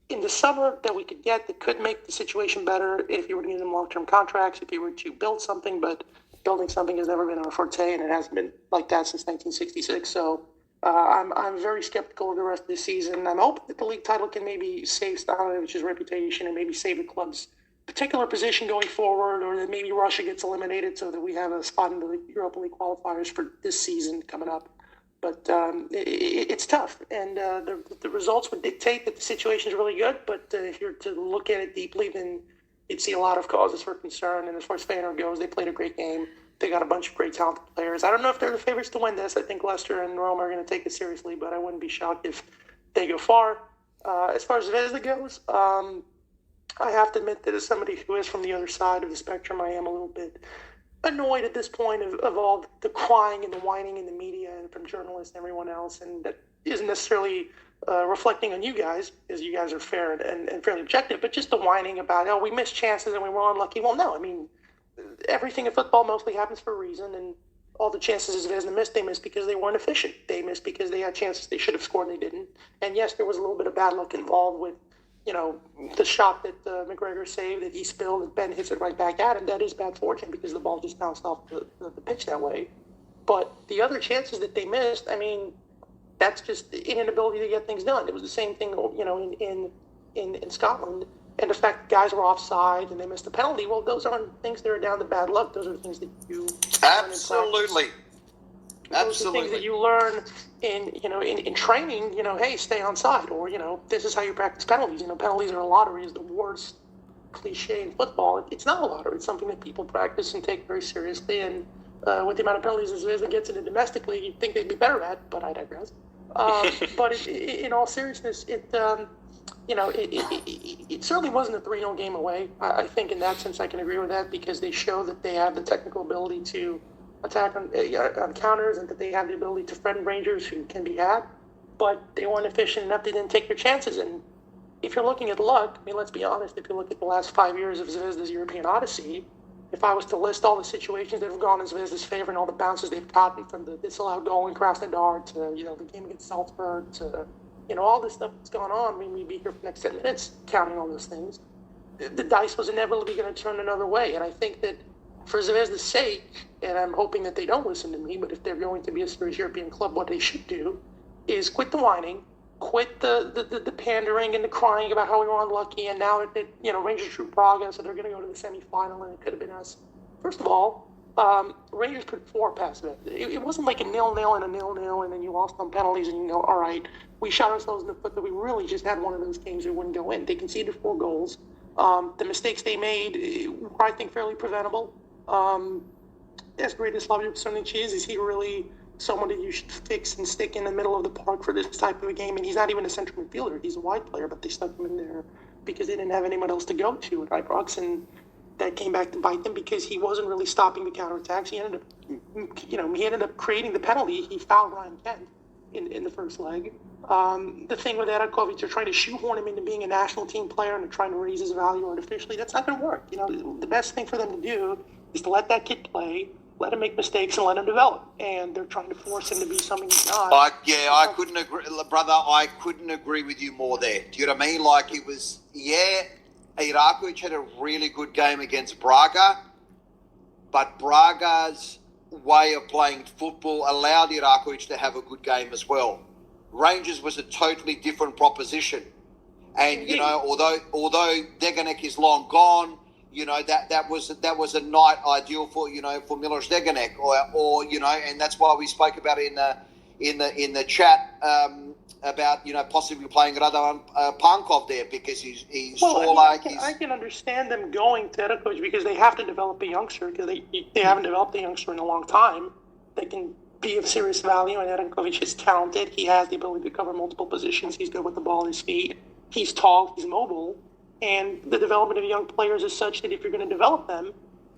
in the summer that we could get that could make the situation better if you were to give them long-term contracts, if you were to build something, but building something has never been our forte, and it hasn't been like that since 1966. So I'm very skeptical of the rest of the season. I'm hoping that the league title can maybe save Stanovic's reputation and maybe save the club's particular position going forward, or that maybe Russia gets eliminated so that we have a spot in the Europa League qualifiers for this season coming up. But it's tough, and the results would dictate that the situation is really good. But if you're to look at it deeply, then you'd see a lot of causes for concern. And as far as Feyenoord goes, they played a great game. They got a bunch of great talented players. I don't know if they're the favorites to win this. I think Leicester and Rome are going to take it seriously, but I wouldn't be shocked if they go far. As far as Zvezda goes, I have to admit that as somebody who is from the other side of the spectrum, I am a little bit annoyed at this point of all the crying and the whining in the media and from journalists and everyone else, and that isn't necessarily reflecting on you guys, because you guys are fair and fairly objective, but just the whining about, we missed chances and we were unlucky. Well, no, I mean, everything in football mostly happens for a reason, and all the chances Zvezda missed, they missed because they weren't efficient. They missed because they had chances they should have scored and they didn't. And yes, there was a little bit of bad luck involved with the shot that McGregor saved that he spilled and Ben hits it right back at him. That is bad fortune because the ball just bounced off the pitch that way. But the other chances that they missed, I mean, that's just an inability to get things done. It was the same thing, in Scotland. And the fact that guys were offside and they missed a penalty, well, those aren't things that are down to bad luck. Those are things that you absolutely. Those are things that you learn in training, hey, stay on side, or, this is how you practice penalties. Penalties are a lottery is the worst cliche in football. It's not a lottery. It's something that people practice and take very seriously. And with the amount of penalties as Zvezda gets in it domestically, you'd think they'd be better at, but I digress. But in all seriousness, it certainly wasn't a 3-0 game away. I think in that sense I can agree with that, because they show that they have the technical ability to attack on counters, and that they have the ability to friend Rangers who can be had, but they weren't efficient enough. They didn't take their chances. And if you're looking at luck, I mean, let's be honest, if you look at the last 5 years of Zvezda's European Odyssey, if I was to list all the situations that have gone in Zvezda's favor and all the bounces they've gotten, from the disallowed goal in Krasnodar to, the game against Salzburg to, all this stuff that's gone on, I mean, we'd be here for the next 10 minutes counting all those things. The dice was inevitably going to turn another way. And I think that for Zvezda's sake, and I'm hoping that they don't listen to me, but if they're going to be a serious European club, what they should do is quit the whining, quit the pandering and the crying about how we were unlucky, and now Rangers drew Praga, so they're going to go to the semifinal, and it could have been us. First of all, Rangers put 4 past it. It wasn't like a 0-0 and a 0-0, and then you lost on penalties, and you go, all right, we shot ourselves in the foot that we really just had one of those games that wouldn't go in. They conceded 4 goals. The mistakes they made were, I think, fairly preventable. As great as Slavio Psarnic is he really someone that you should fix and stick in the middle of the park for this type of a game? And he's not even a central midfielder. He's a wide player, but they stuck him in there because they didn't have anyone else to go to at Ibrox, and that came back to bite them because he wasn't really stopping the counterattacks. He ended up creating the penalty. He fouled Ryan Kent in the first leg. The thing with Erakovic, they're trying to shoehorn him into being a national team player, and they're trying to raise his value artificially. That's not going to work. The best thing for them to do is to let that kid play, let him make mistakes, and let him develop. And they're trying to force him to be something he's not. I couldn't agree, brother. I couldn't agree with you more there. Do you know what I mean? Like, it was, Irakovic had a really good game against Braga, but Braga's way of playing football allowed Irakovic to have a good game as well. Rangers was a totally different proposition. And, although Deganek is long gone, that was a night ideal for Milos Deganek, or and that's why we spoke about it in the chat about possibly playing Radovan Pankov there, because he's I can understand them going to Erakovic because they have to develop a youngster, because they haven't developed a youngster in a long time. They can be of serious value, and Erakovic is talented. He has the ability to cover multiple positions. He's good with the ball at his feet. He's tall. He's mobile. And the development of young players is such that if you're going to develop them,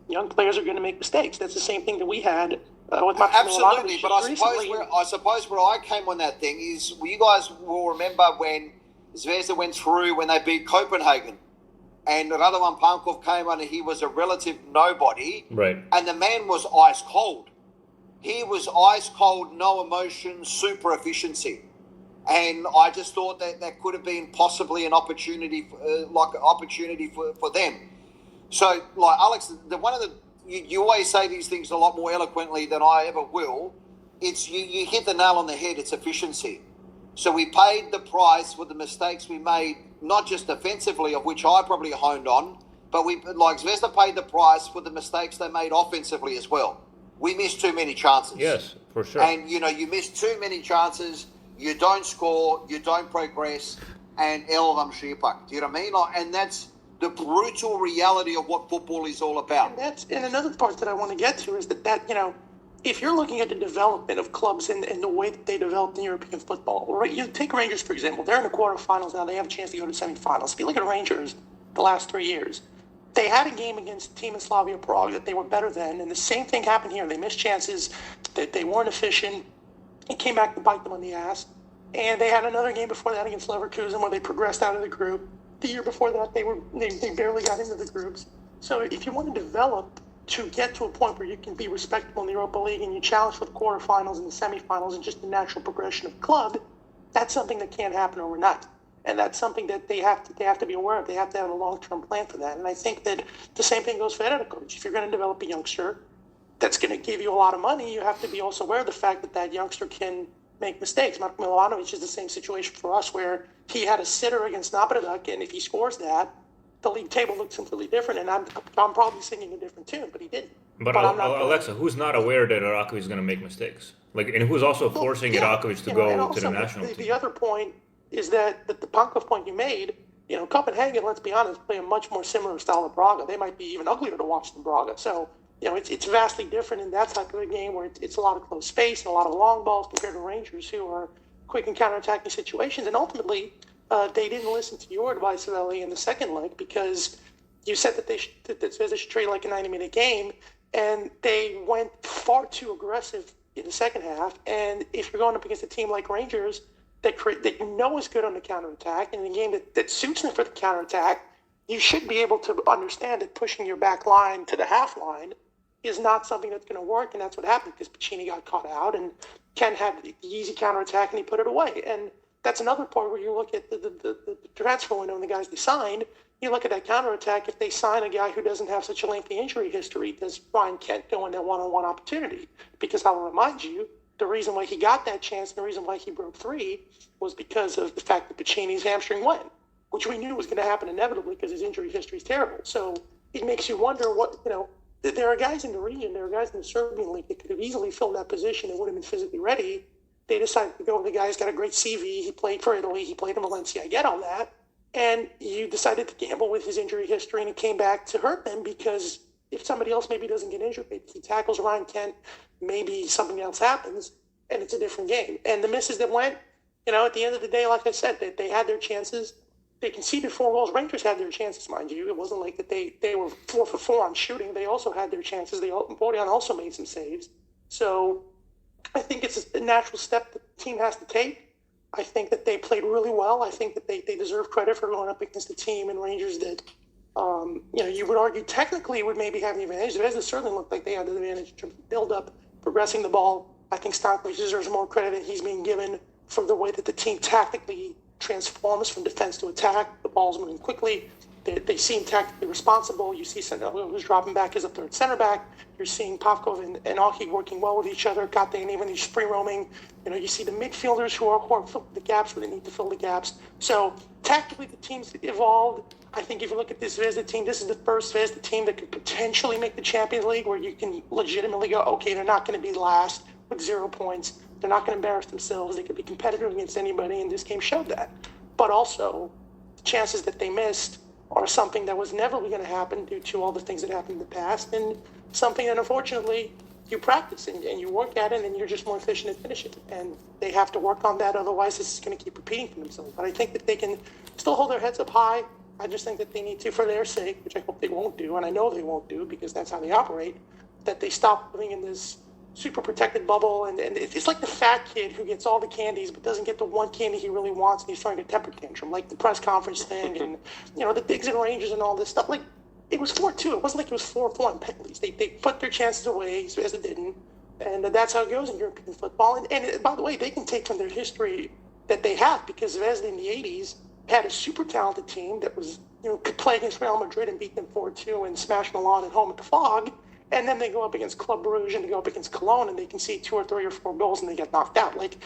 young players are going to make mistakes. That's the same thing that we had with Maximo. Absolutely, but I suppose where I came on that thing is, you guys will remember when Zvezda went through when they beat Copenhagen. and Radovan Pankov came on and he was a relative nobody. Right. And the man was ice cold. He was ice cold, no emotion, super efficiency. And I just thought that could have been possibly an opportunity, for them. So, like Alex, you always say these things a lot more eloquently than I ever will. It's you hit the nail on the head. It's efficiency. So we paid the price for the mistakes we made, not just defensively, of which I probably honed on, but Zvezda paid the price for the mistakes they made offensively as well. We missed too many chances. Yes, for sure. And, you miss too many chances, you don't score, you don't progress, and Elvam Šipak. Do you know what I mean? And that's the brutal reality of what football is all about. And another part that I want to get to is that if you're looking at the development of clubs and the way that they developed in European football, right? You take Rangers, for example. They're in the quarterfinals now. They have a chance to go to semifinals. If you look at Rangers the last 3 years, they had a game against a team in Slavia Prague that they were better than, and the same thing happened here. They missed chances, that they weren't efficient. It came back to bite them on the ass. And they had another game before that against Leverkusen where they progressed out of the group. The year before that, they barely got into the groups. So if you want to develop to get to a point where you can be respectable in the Europa League and you challenge for the quarterfinals and the semifinals and just the natural progression of club, that's something that can't happen overnight. And that's something that they have to be aware of. They have to have a long-term plan for that. And I think that the same thing goes for head coach. If you're going to develop a youngster that's going to give you a lot of money, you have to be also aware of the fact that youngster can make mistakes. Marko Milanovic is the same situation for us where he had a sitter against Napredak, and if he scores that, the league table looks completely different, and I'm probably singing a different tune, but he didn't. But Alexa, who's not aware that Arakovic is going to make mistakes? And who's also forcing Arakovic to go to the national team? The other point is that the Pankov point you made, Copenhagen, let's be honest, play a much more similar style of Braga. They might be even uglier to watch than Braga. So, it's vastly different in that type of a game where it's a lot of close space and a lot of long balls compared to Rangers, who are quick in counterattacking situations. And ultimately, they didn't listen to your advice, Veli, in the second leg, because you said that Zvezda should trade like a 90-minute game, and they went far too aggressive in the second half. And if you're going up against a team like Rangers that is good on the counterattack, and in a game that suits them for the counterattack, you should be able to understand that pushing your back line to the half line is not something that's going to work, and that's what happened because Piccini got caught out, and Ken had the easy counterattack, and he put it away. And that's another part where you look at the transfer window and the guys they signed. You look at that counterattack. If they sign a guy who doesn't have such a lengthy injury history, does Ryan Kent go in that one-on-one opportunity? Because I'll remind you, the reason why he got that chance and the reason why he broke free was because of the fact that Piccini's hamstring went, which we knew was going to happen inevitably because his injury history is terrible. So it makes you wonder there are guys in the region, there are guys in the Serbian league that could have easily filled that position and would have been physically ready. They decided to go with the guy who's got a great CV. He played for Italy. He played in Valencia. I get all that. And you decided to gamble with his injury history, and it came back to hurt them because if somebody else maybe doesn't get injured, maybe he tackles Ryan Kent, maybe something else happens, and it's a different game. And the misses that went, at the end of the day, like I said, they had their chances. They conceded 4 goals. Rangers had their chances, mind you. It wasn't like that they were 4 for 4 on shooting. They also had their chances. Borjan also made some saves. So I think it's a natural step that the team has to take. I think that they played really well. I think that they deserve credit for going up against a team in Rangers that, you would argue technically would maybe have the advantage. The Zvezda certainly looked like they had the advantage in terms of build-up, progressing the ball. I think Stankovic deserves more credit than he's being given for the way that the team tactically transforms from defense to attack. The ball's moving quickly. They seem tactically responsible. You see Sanello, who's dropping back as a third center back. You're seeing Popkov and Aki working well with each other. Gate and even he's free roaming. You see the midfielders who are filling the gaps where they need to fill the gaps. So tactically, the team's evolved. I think if you look at this Zvezda team, this is the first Zvezda team that could potentially make the Champions League, where you can legitimately go, okay, they're not going to be last with 0 points. They're not going to embarrass themselves. They could be competitive against anybody, and this game showed that. But also, the chances that they missed are something that was never going to happen due to all the things that happened in the past, and something that unfortunately you practice and you work at it, and you're just more efficient at finishing. And they have to work on that, otherwise this is going to keep repeating for themselves. But I think that they can still hold their heads up high. I just think that they need to, for their sake, which I hope they won't do, and I know they won't do because that's how they operate, that they stop living in this super protected bubble, and it's like the fat kid who gets all the candies but doesn't get the one candy he really wants, and he's throwing a temper tantrum, like the press conference thing, and the Digs and Rangers and all this stuff. Like, it was 4-2. It wasn't like it was 4-4 on penalties. They put their chances away, as they didn't, and that's how it goes in European football. And by the way, they can take from their history that they have, because Zvezda in the 80s had a super talented team that was, could play against Real Madrid and beat them 4-2 and smash Milan at home at the Fog. And then they go up against Club Brugge and they go up against Cologne and they can see 2 or 3 or 4 goals and they get knocked out. Like,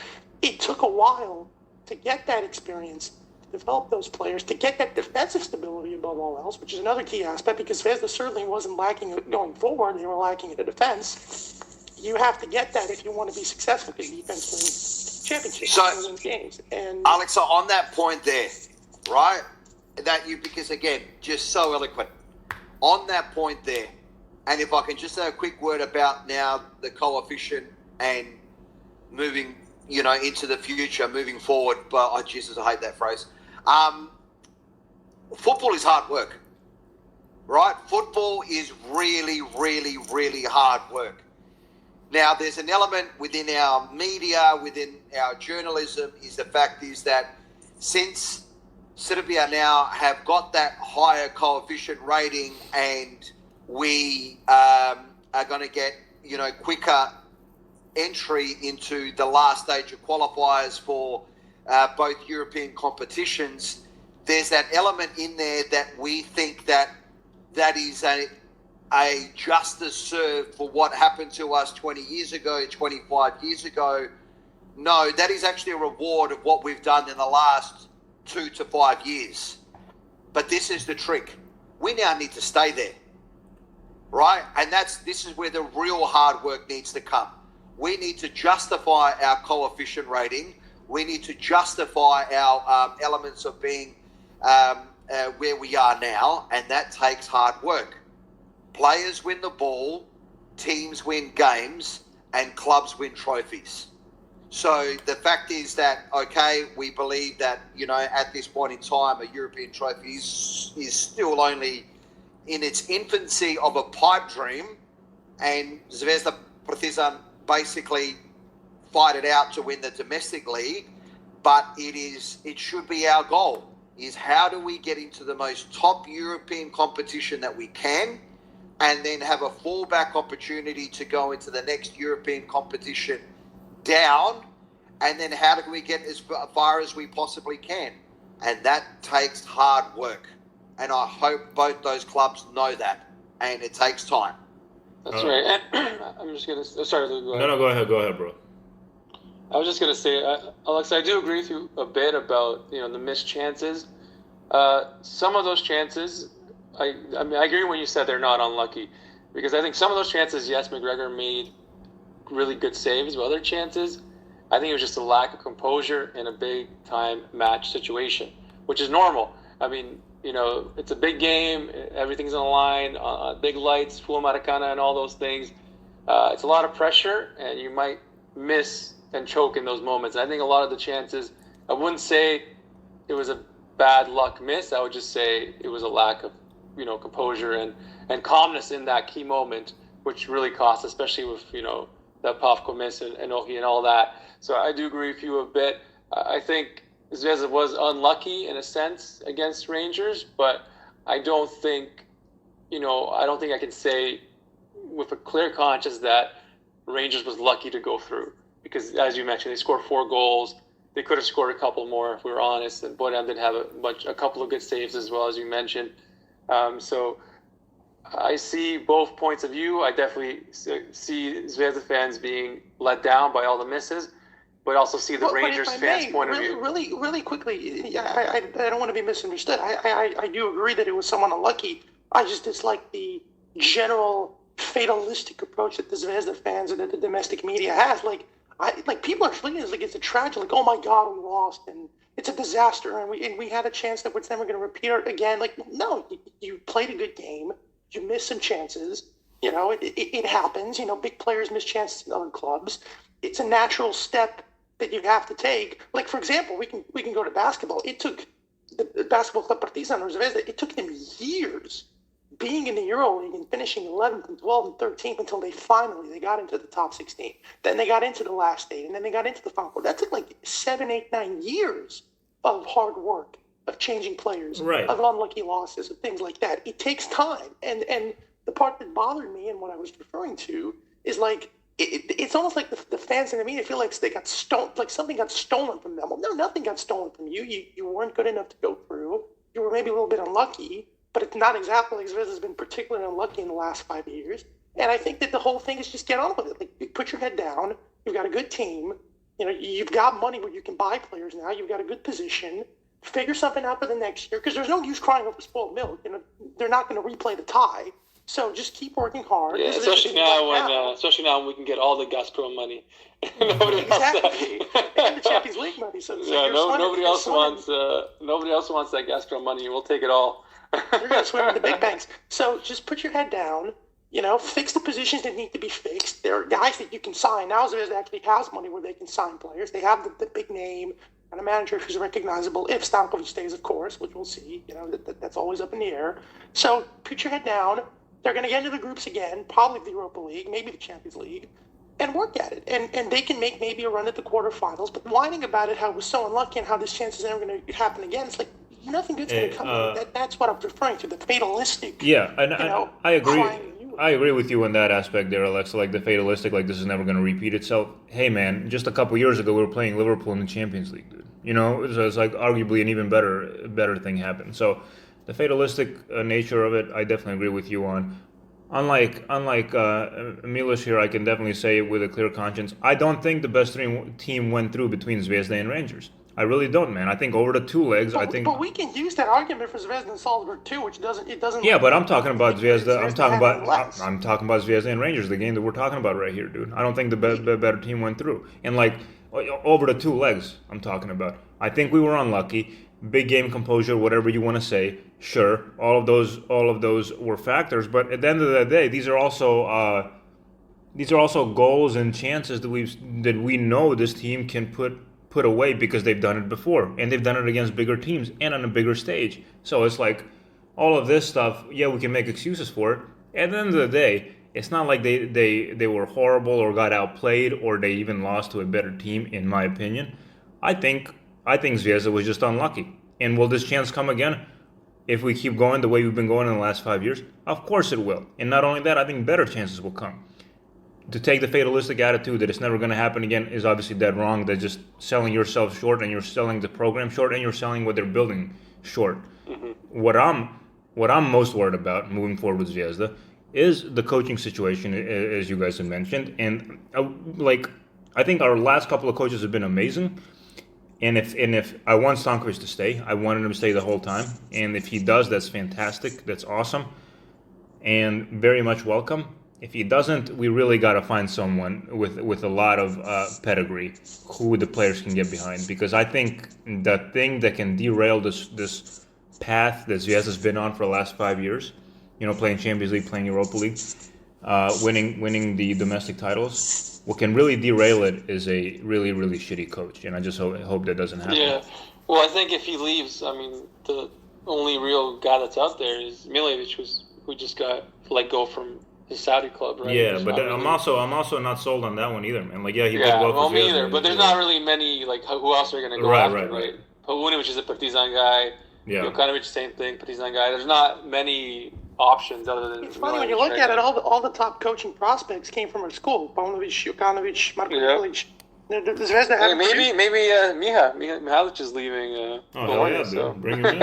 it took a while to get that experience, to develop those players, to get that defensive stability above all else, which is another key aspect, because Zvezda certainly wasn't lacking it going forward. They were lacking it in defense. You have to get that if you want to be successful in defense championships, so, win games. And Alexa, on that point there, right? Because again, just so eloquent. On that point there, and if I can just say a quick word about now the coefficient and moving, into the future, moving forward. But Jesus, I hate that phrase. Football is hard work, right? Football is really, really, really hard work. Now, there's an element within our media, within our journalism, is the fact is that since Serbia now have got that higher coefficient rating, and we are going to get, quicker entry into the last stage of qualifiers for both European competitions, there's that element in there that we think that is a justice served for what happened to us 20 years ago, 25 years ago. No, that is actually a reward of what we've done in the last 2 to 5 years. But this is the trick. We now need to stay there, right? And this is where the real hard work needs to come. We need to justify our coefficient rating. We need to justify our elements of being where we are now, and that takes hard work. Players win the ball, teams win games, and clubs win trophies. So the fact is that, okay, we believe that, at this point in time, a European trophy is still only in its infancy of a pipe dream, and Zvezda Partizan basically fight it out to win the domestic league, but it should be our goal, is how do we get into the most top European competition that we can, and then have a fallback opportunity to go into the next European competition down, and then how do we get as far as we possibly can? And that takes hard work. And I hope both those clubs know that. And it takes time. That's right. And I'm just going to... Sorry, Lou, go ahead. No, go ahead, bro. I was just going to say, Alex, I do agree with you a bit about, the missed chances. Some of those chances... I agree when you said they're not unlucky, because I think some of those chances, yes, McGregor made really good saves, but other chances, I think it was just a lack of composure in a big-time match situation, which is normal. I mean, it's a big game, everything's on the line, big lights, full Maracana and all those things. It's a lot of pressure, and you might miss and choke in those moments. And I think a lot of the chances, I wouldn't say it was a bad luck miss, I would just say it was a lack of composure and calmness in that key moment, which really cost, especially with, that Pavko miss and Ohi and all that. So I do agree with you a bit. I think Zvezda was unlucky in a sense against Rangers, but I don't think I can say with a clear conscience that Rangers was lucky to go through, because as you mentioned, they scored 4 goals. They could have scored a couple more if we were honest, and Bojan did have a couple of good saves as well, as you mentioned. So I see both points of view. I definitely see Zvezda fans being let down by all the misses, but also see the Rangers fans' point of view. Really quickly, I don't want to be misunderstood. I do agree that it was somewhat unlucky. I just dislike the general fatalistic approach that the Zvezda fans and that the domestic media has. Like people are treating it like it's a tragedy. Like, oh my God, we lost, and it's a disaster, and we had a chance that we're never going to repeat it again. Like, no, you played a good game. You missed some chances. It happens. Big players miss chances in other clubs. It's a natural step that you have to take. Like, for example, we can go to basketball. It took the basketball club Partizan or Zvezda, it took them being in the EuroLeague and finishing 11th and 12th and 13th until they got into the top 16. Then they got into the last 8, and then they got into the final four. That took like 7, 8, 9 years of hard work, of changing players, Right. of unlucky losses, and things like that. It takes time. And the part that bothered me and what I was referring to is like, it's almost like the fans in the media feel like they got stolen, like something got stolen from them. Well, no, nothing got stolen from you. You weren't good enough to go through. You were maybe a little bit unlucky, but it's not exactly like Zvezda's been particularly unlucky in the last 5 years. And I think that the whole thing is just get on with it. Like, put your head down. You've got a good team. You know, you've got money where you can buy players now. You've got a good position. Figure something out for the next year, because there's no use crying over spoiled milk. You know, they're not going to replay the tie. So just keep working hard. Yeah, especially now when we can get all the Gazprom money. Exactly. And the Champions League money. So nobody else wants that Gazprom money. We'll take it all. You're going to swim with the big banks. So just put your head down. You know, fix the positions that need to be fixed. There are guys that you can sign. Now Zvezda actually has money where they can sign players. They have the big name and a manager who's recognizable, if Stankovic stays, of course, which we'll see. You know, that's always up in the air. So put your head down. They're going to get into the groups again, probably the Europa League, maybe the Champions League, and work at it. And they can make maybe a run at the quarterfinals. But whining about it, how it was so unlucky and how this chance is never going to happen again, it's like nothing good's going to come of it. That's what I'm referring to, the fatalistic. Yeah, and I agree. crying. I agree with you on that aspect there, Alexa. Like the fatalistic, like this is never going to repeat itself. Hey, man, just a couple years ago we were playing Liverpool in the Champions League, dude. You know, so it's like arguably an even better thing happened. So the fatalistic nature of it, I definitely agree with you on. Unlike Milos here, I can definitely say with a clear conscience, I don't think the best team went through between Zvezda and Rangers. I really don't, man. I think over the two legs, But we can use that argument for Zvezda and Salzburg too, which doesn't. Yeah, but I'm talking about Zvezda. I'm talking about Zvezda and Rangers, the game that we're talking about right here, dude. I don't think the better team went through. And like over the two legs, I'm talking about. I think we were unlucky. Big game composure, whatever you want to say. Sure, all of those were factors. But at the end of the day, these are also goals and chances that we know this team can put away because they've done it before, and they've done it against bigger teams and on a bigger stage. So it's like all of this stuff, yeah, we can make excuses for it. At the end of the day, it's not like they were horrible or got outplayed or they even lost to a better team, in my opinion. I think Zvezda was just unlucky. And will this chance come again if we keep going the way we've been going in the last 5 years? Of course it will. And not only that, I think better chances will come. To take the fatalistic attitude that it's never going to happen again is obviously dead wrong. They're just selling yourself short, and you're selling the program short, and you're selling what they're building short. Mm-hmm. What I'm most worried about moving forward with Zvezda is the coaching situation, as you guys have mentioned. And I think our last couple of coaches have been amazing. And if I want Stankovic to stay, I wanted him to stay the whole time. And if he does, that's fantastic. That's awesome, and very much welcome. If he doesn't, we really got to find someone with a lot of pedigree who the players can get behind. Because I think the thing that can derail this path that Zvezda's been on for the last 5 years, you know, playing Champions League, playing Europa League, winning the domestic titles, what can really derail it is a really, really shitty coach. And I just hope that doesn't happen. Yeah. Well, I think if he leaves, I mean, the only real guy that's out there is Milojevic, who just got let go from the Saudi club, right? Yeah, but I'm also not sold on that one either, man. Like, yeah, he did well for Zvezda. Me either. But there's not really many, like, who else are going to go after, right? Paunovic is a Partizan guy. Yeah. Jokanovic, same thing, Partizan guy. There's not many options other than. It's funny when you look at it. All the top coaching prospects came from our school. Paunovic, Jokanovic, Marko Nikolic. Maybe Mihalic is leaving. Bring him in.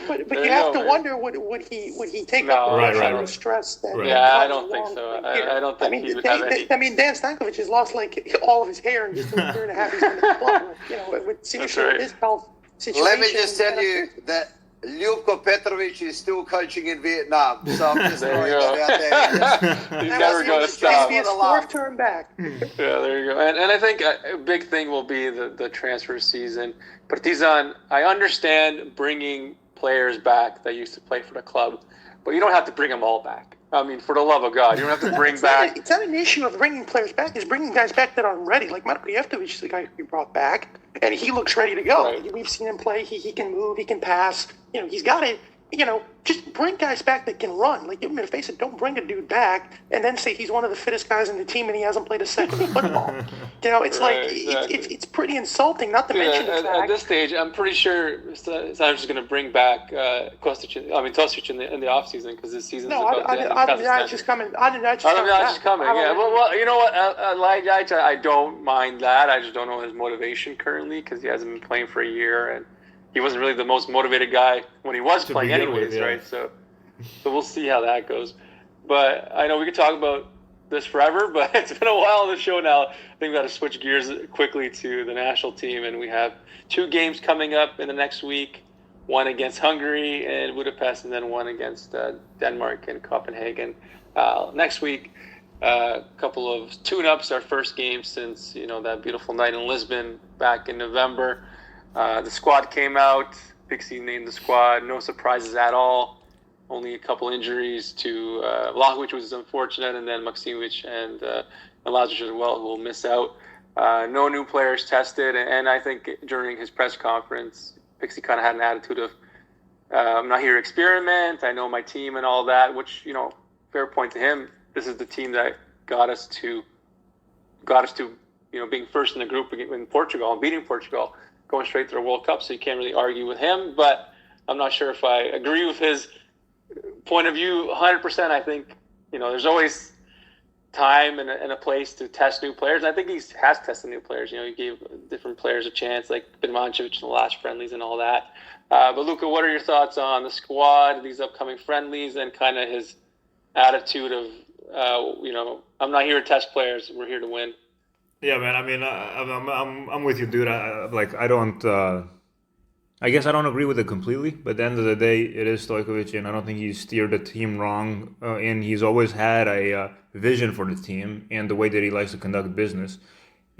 But you have to wonder would he take up the pressure and stress that? Right. Yeah, I don't think so. I don't think he would have any. I mean, Dan Stankovic has lost like all of his hair in just a year and a half. He's in the club. You know, with seriously his health situation. Let me just tell you that Ljubko Petrovic is still coaching in Vietnam, so I'm just throwing that out there. He's never going to stop. He's his fourth term back. Yeah, there you go. And I think a big thing will be the transfer season. Partizan, I understand bringing players back that used to play for the club, but you don't have to bring them all back. I mean, for the love of God, you don't have to bring back. It's not an issue of bringing players back. It's bringing guys back that aren't ready. Like Marko Jeftovic is the guy who we brought back, and he looks ready to go. Right. We've seen him play. He can move. He can pass. You know, he's got it. just bring guys back that can run. Like, give me to face it, don't bring a dude back and then say he's one of the fittest guys in the team and he hasn't played a second of football. It's it's pretty insulting, not to mention the fact. At this stage, I'm pretty sure Sanders is going to bring back Tosic in the offseason because this season's about to end. Ademjanic is coming. Ademjanic is coming, yeah. Well, you know what? I don't mind that. I just don't know his motivation currently because he hasn't been playing for a year and he wasn't really the most motivated guy when he was playing anyways, right? So we'll see how that goes. But I know we could talk about this forever, but it's been a while on the show now. I think we've got to switch gears quickly to the national team, and we have 2 games coming up in the next week, one against Hungary and Budapest, and then one against Denmark and Copenhagen next week. A couple of tune-ups, our first game since that beautiful night in Lisbon back in November. The squad came out. Pixie named the squad. No surprises at all. Only a couple injuries to Vlahovic, which is unfortunate, and then Maksimovic and Lazic as well, who will miss out. No new players tested, and I think during his press conference, Pixie kind of had an attitude of, I'm not here to experiment. I know my team and all that, which, fair point to him. This is the team that got us to being first in the group in Portugal and beating Portugal, going straight to the World Cup, so you can't really argue with him. But I'm not sure if I agree with his point of view 100%. I think, there's always time and a place to test new players. And I think he has tested new players. He gave different players a chance, like Birmancevic in the last friendlies and all that. But Luka, what are your thoughts on the squad, these upcoming friendlies, and kind of his attitude of, I'm not here to test players. We're here to win. Yeah, man. I mean, I'm with you, dude. I guess I don't agree with it completely, but at the end of the day, it is Stojkovic, and I don't think he's steered the team wrong. And he's always had a vision for the team and the way that he likes to conduct business,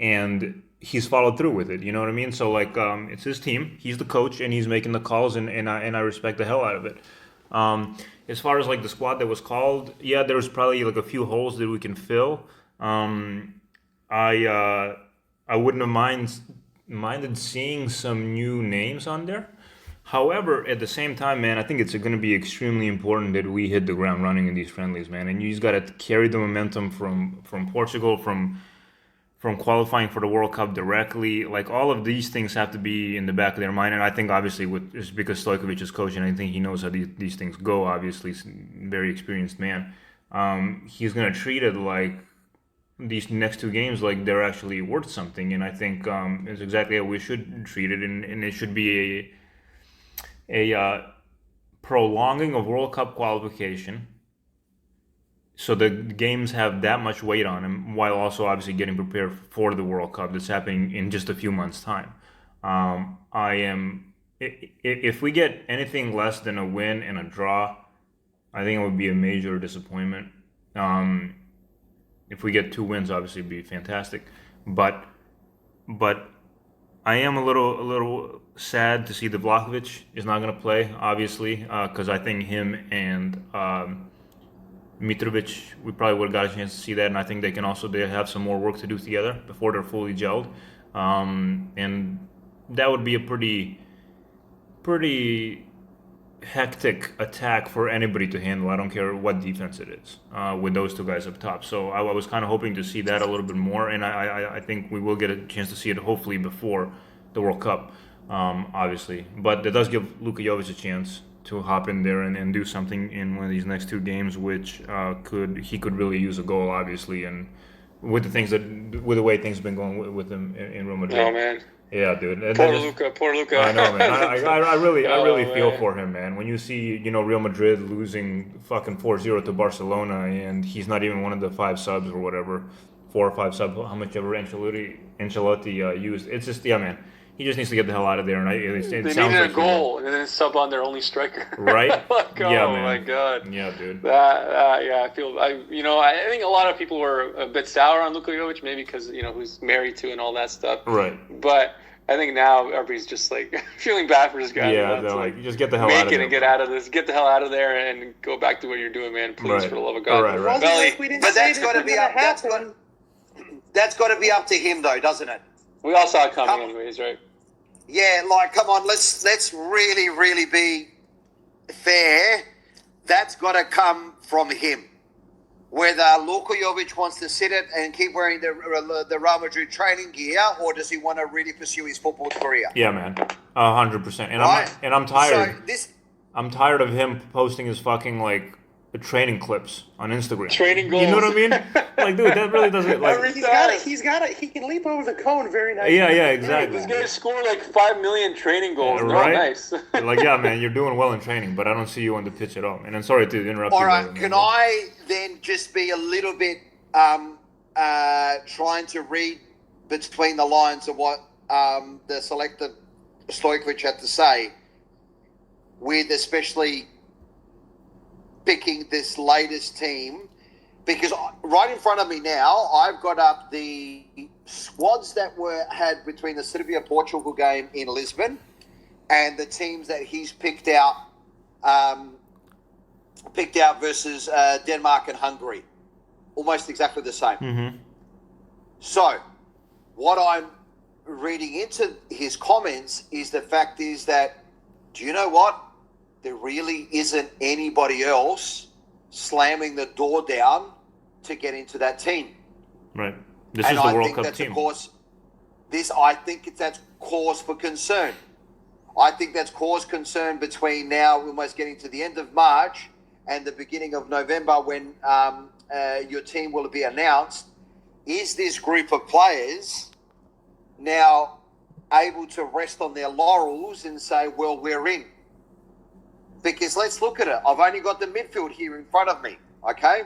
and he's followed through with it. You know what I mean? So it's his team. He's the coach, and he's making the calls, and I respect the hell out of it. As far as the squad that was called, yeah, there was probably a few holes that we can fill. I wouldn't have minded seeing some new names on there. However, at the same time, man, I think it's going to be extremely important that we hit the ground running in these friendlies, man. And you just got to carry the momentum from Portugal, from qualifying for the World Cup directly. All of these things have to be in the back of their mind. And I think obviously it's because Stojkovic is coaching, I think he knows how these things go. Obviously, he's a very experienced man. He's going to treat it like these next 2 games like they're actually worth something, and I think it's exactly how we should treat it, and it should be a prolonging of World Cup qualification, so the games have that much weight on them, while also obviously getting prepared for the World Cup that's happening in just a few months' time. If we get anything less than a win and a draw, I think it would be a major disappointment. If we get 2 wins, obviously it'd be fantastic. But I am a little sad to see that Vlahovic is not going to play, obviously, because I think him and Mitrovic, we probably would have got a chance to see that, and I think they have some more work to do together before they're fully gelled. And that would be a pretty hectic attack for anybody to handle. I don't care what defense it is, with those 2 guys up top. So I was kind of hoping to see that a little bit more, and I think we will get a chance to see it hopefully before the World Cup, obviously. But that does give Luka Jovic a chance to hop in there and do something in one of these next 2 games, which he could really use a goal, obviously, and with the way things have been going with him in Real Madrid. Oh man. Yeah, dude. Poor Luka. I know, man. I really feel for him, man. When you see, Real Madrid losing fucking 4-0 to Barcelona, and he's not even one of the 5 subs or whatever, 4 or 5 subs, how much ever Ancelotti used. It's just, yeah, man. He just needs to get the hell out of there. And they needed a goal, and then sub on their only striker. Right? Yeah, man. My God. Yeah, dude. I think a lot of people were a bit sour on Luka Jovic, maybe because, who's married to and all that stuff. Right. But I think now everybody's just feeling bad for this guy. Yeah, they're just get the hell out of there. And get out of this. Get the hell out of there and go back to what you're doing, man. Please, right. For the love of God. Right. But that's got to be up. That's got to be up to him, though, doesn't it? We all saw it coming anyways, right? Yeah, come on, let's really, really be fair, that's got to come from him. Whether Luka Jovic wants to sit it and keep wearing the Real Madrid training gear, or does he want to really pursue his football career? Yeah, man, 100%. And Right? I'm tired. So I'm tired of him posting his fucking like training clips on Instagram. Training goals. You know what I mean? Like, dude, that really doesn't like. He can leap over the cone very nicely. Yeah, exactly. This guy scored like 5 million training goals. Yeah, No, right? nice. Like, yeah, man, you're doing well in training, but I don't see you on the pitch at all. And I'm sorry to interrupt All you. right, can I then just be a little bit trying to read between the lines of what the selector Stojkovic had to say, with especially picking this latest team, because right in front of me now, I've got up the squads that had between the Serbia-Portugal game in Lisbon and the teams that he's picked out versus Denmark and Hungary. Almost exactly the same. Mm-hmm. So, what I'm reading into his comments is the fact is that, do you know what? There really isn't anybody else slamming the door down to get into that team. Right. This is the World Cup team. I think that's cause for concern. I think that's cause concern between now almost getting to the end of March and the beginning of November when your team will be announced. Is this group of players now able to rest on their laurels and say, well, we're in? Because let's look at it. I've only got the midfield here in front of me, okay?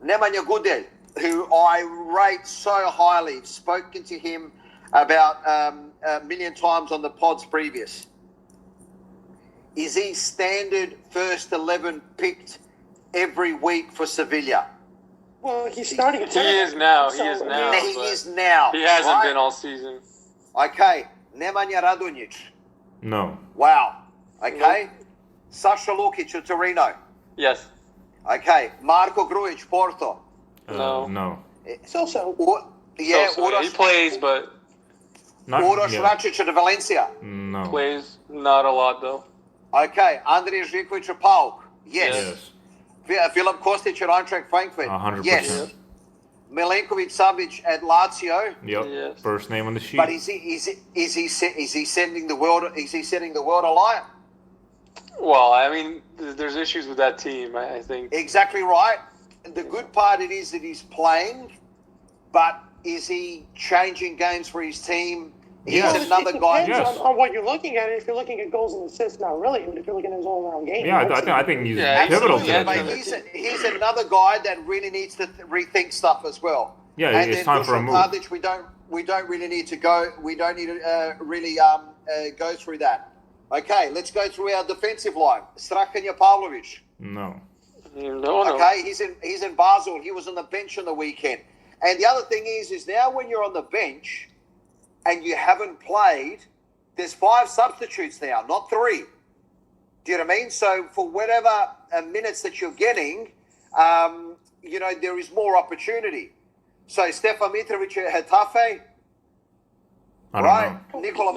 Nemanja Gudel, who I rate so highly, spoken to him about a million times on the pods previous. Is he standard first 11 picked every week for Sevilla? Well, he's starting. He is now. He He is now. He hasn't right? been all season. Okay, Nemanja Radonjic. No. Wow. Okay. Sasha Lukic of Torino. Yes. Okay. Marko Grujic, Porto. No. So. He plays, but Uroš Račić of Valencia. No. plays not a lot though. Okay. Andrij Živković of PAOK. Yes. Yes. Filip Kostic at Eintracht Frankfurt. 100%. Yes. Milenkovic Savic at Lazio. Yep. Yes. First name on the sheet. But is he sending the world? Is he setting the world alight? Well, I mean, there's issues with that team. I think. Exactly right. The good part it is that he's playing, but is he changing games for his team? He's Yes. another guy. It depends on what you're looking at. If you're looking at goals and assists, not really. But if you're looking at his all-around game, Yeah, I think he's Yeah, pivotal to Yeah, that but team. he's another guy that really needs to rethink stuff as well. Yeah, and it's then time for a move. Tadic, we don't really need to go. We don't need to really go through that. Okay, let's go through our defensive line. Strahinja Pavlovic. No. No. Okay, he's in Basel. He was on the bench on the weekend. And the other thing is now when you're on the bench and you haven't played, there's 5 substitutes now, not 3. Do you know what I mean? So for whatever minutes that you're getting, there is more opportunity. So Stefan Mitrovic at Getafe, I don't right? know. Nikola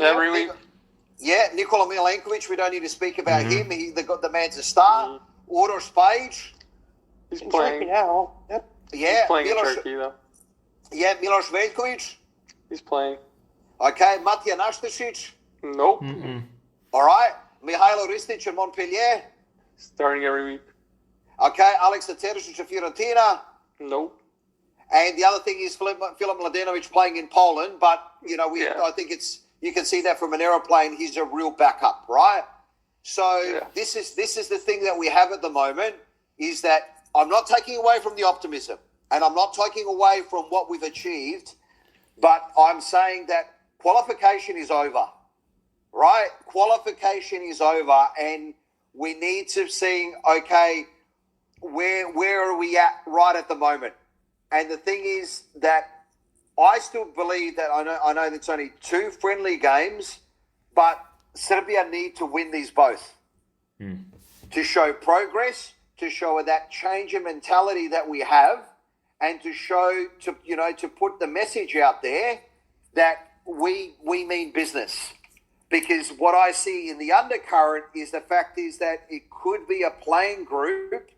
Milenkovic, we don't need to speak about him. The man's a star. Uroš Pajic. He's in playing. Turkey now. Yep. Yeah, He's playing in Turkey though. Yeah, Miloš Veljković. He's playing. Okay, Matija Nastasic. Nope. All right, Mihailo Ristic at Montpellier. Starting every week. Okay, Alex Terzic at Fiorentina. Nope. And the other thing is Filip Mladenovic playing in Poland, but I think you can see that from an aeroplane. He's a real backup, right? So this is the thing that we have at the moment is that I'm not taking away from the optimism and I'm not taking away from what we've achieved, but I'm saying that qualification is over, right? Qualification is over and we need to see, okay, where are we at right at the moment? And the thing is that I still believe that I know it's only 2 friendly games, but Serbia need to win these both to show progress, to show that change in mentality that we have, and to show to put the message out there that we mean business. because what I see in the undercurrent is the fact is that it could be a playing group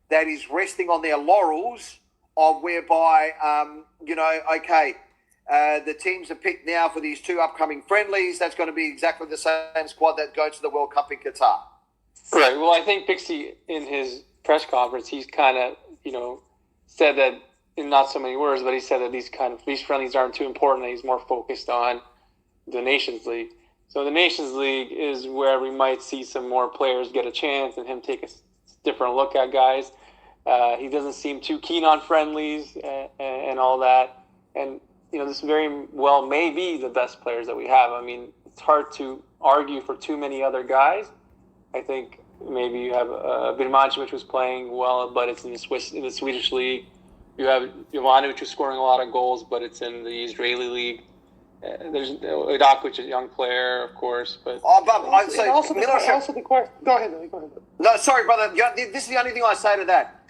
that is resting on their laurels of whereby, the teams are picked now for these two upcoming friendlies. That's going to be exactly the same squad that goes to the World Cup in Qatar. Right. Well, I think Pixie, in his press conference, he's kind of, said that in not so many words, but he said that these friendlies aren't too important, that he's more focused on the Nations League. So the Nations League is where we might see some more players get a chance and him take a different look at guys. He doesn't seem too keen on friendlies and all that. And, this very well may be the best players that we have. I mean, it's hard to argue for too many other guys. I think maybe you have Birmancevic who's playing well, but it's in the Swedish league. You have Jovanovic who's scoring a lot of goals, but it's in the Israeli league. There's Idakovic, a young player, of course, but Go ahead. No, sorry, brother. This is the only thing I say to that.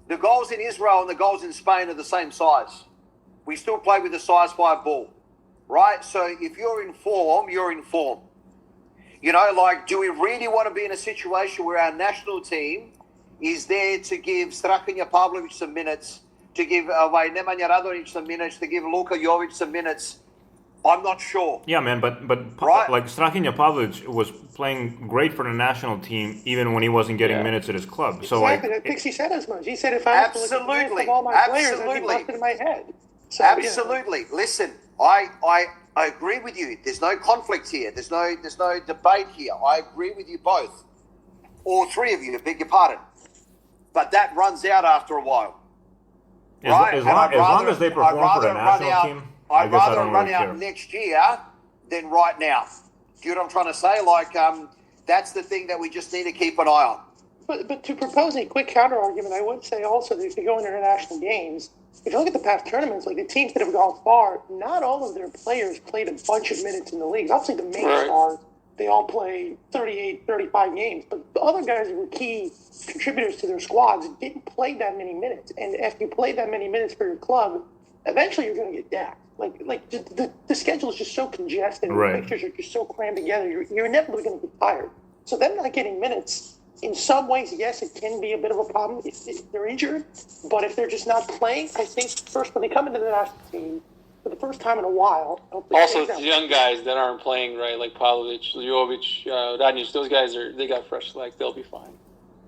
The goals in Israel and the goals in Spain are the same size. We still play with a size 5 ball, right? So if you're in form, you're in form. Do we really want to be in a situation where our national team is there to give Strahinja Pavlovic some minutes, to give Nemanja Radonjic some minutes, to give Luka Jovic some minutes? I'm not sure. Yeah, man, but Right. like Strahinja Pavlovic was playing great for the national team even when he wasn't getting minutes at his club. So exactly. Pixie said as much. He said if I was to look at the list of all my players, I'd be busted in my head. So, Absolutely. Yeah. Listen, I agree with you. There's no conflict here. There's no debate here. I agree with you both. All three of you, beg your pardon. But that runs out after a while. As long as they perform for the national team, I'd rather run out care. next year than right now. Do you know what I'm trying to say? That's the thing that we just need to keep an eye on. But to propose a quick counter argument, I would say also that if you go into international games, if you look at the past tournaments, like the teams that have gone far, not all of their players played a bunch of minutes in the league. Obviously, the main stars, they all play 38, 35 games. But the other guys who were key contributors to their squads didn't play that many minutes. And if you play that many minutes for your club, eventually you're going to get dacked. The schedule is just so congested, and the pictures are just so crammed together, you're inevitably going to get tired. So them not getting minutes, in some ways, yes, it can be a bit of a problem if they're injured. But if they're just not playing, I think first when they come into the national team for the first time in a while. Also, it's young guys that aren't playing right, like Pavlovic, Jovic, Radonjic. Those guys they got fresh legs. They'll be fine.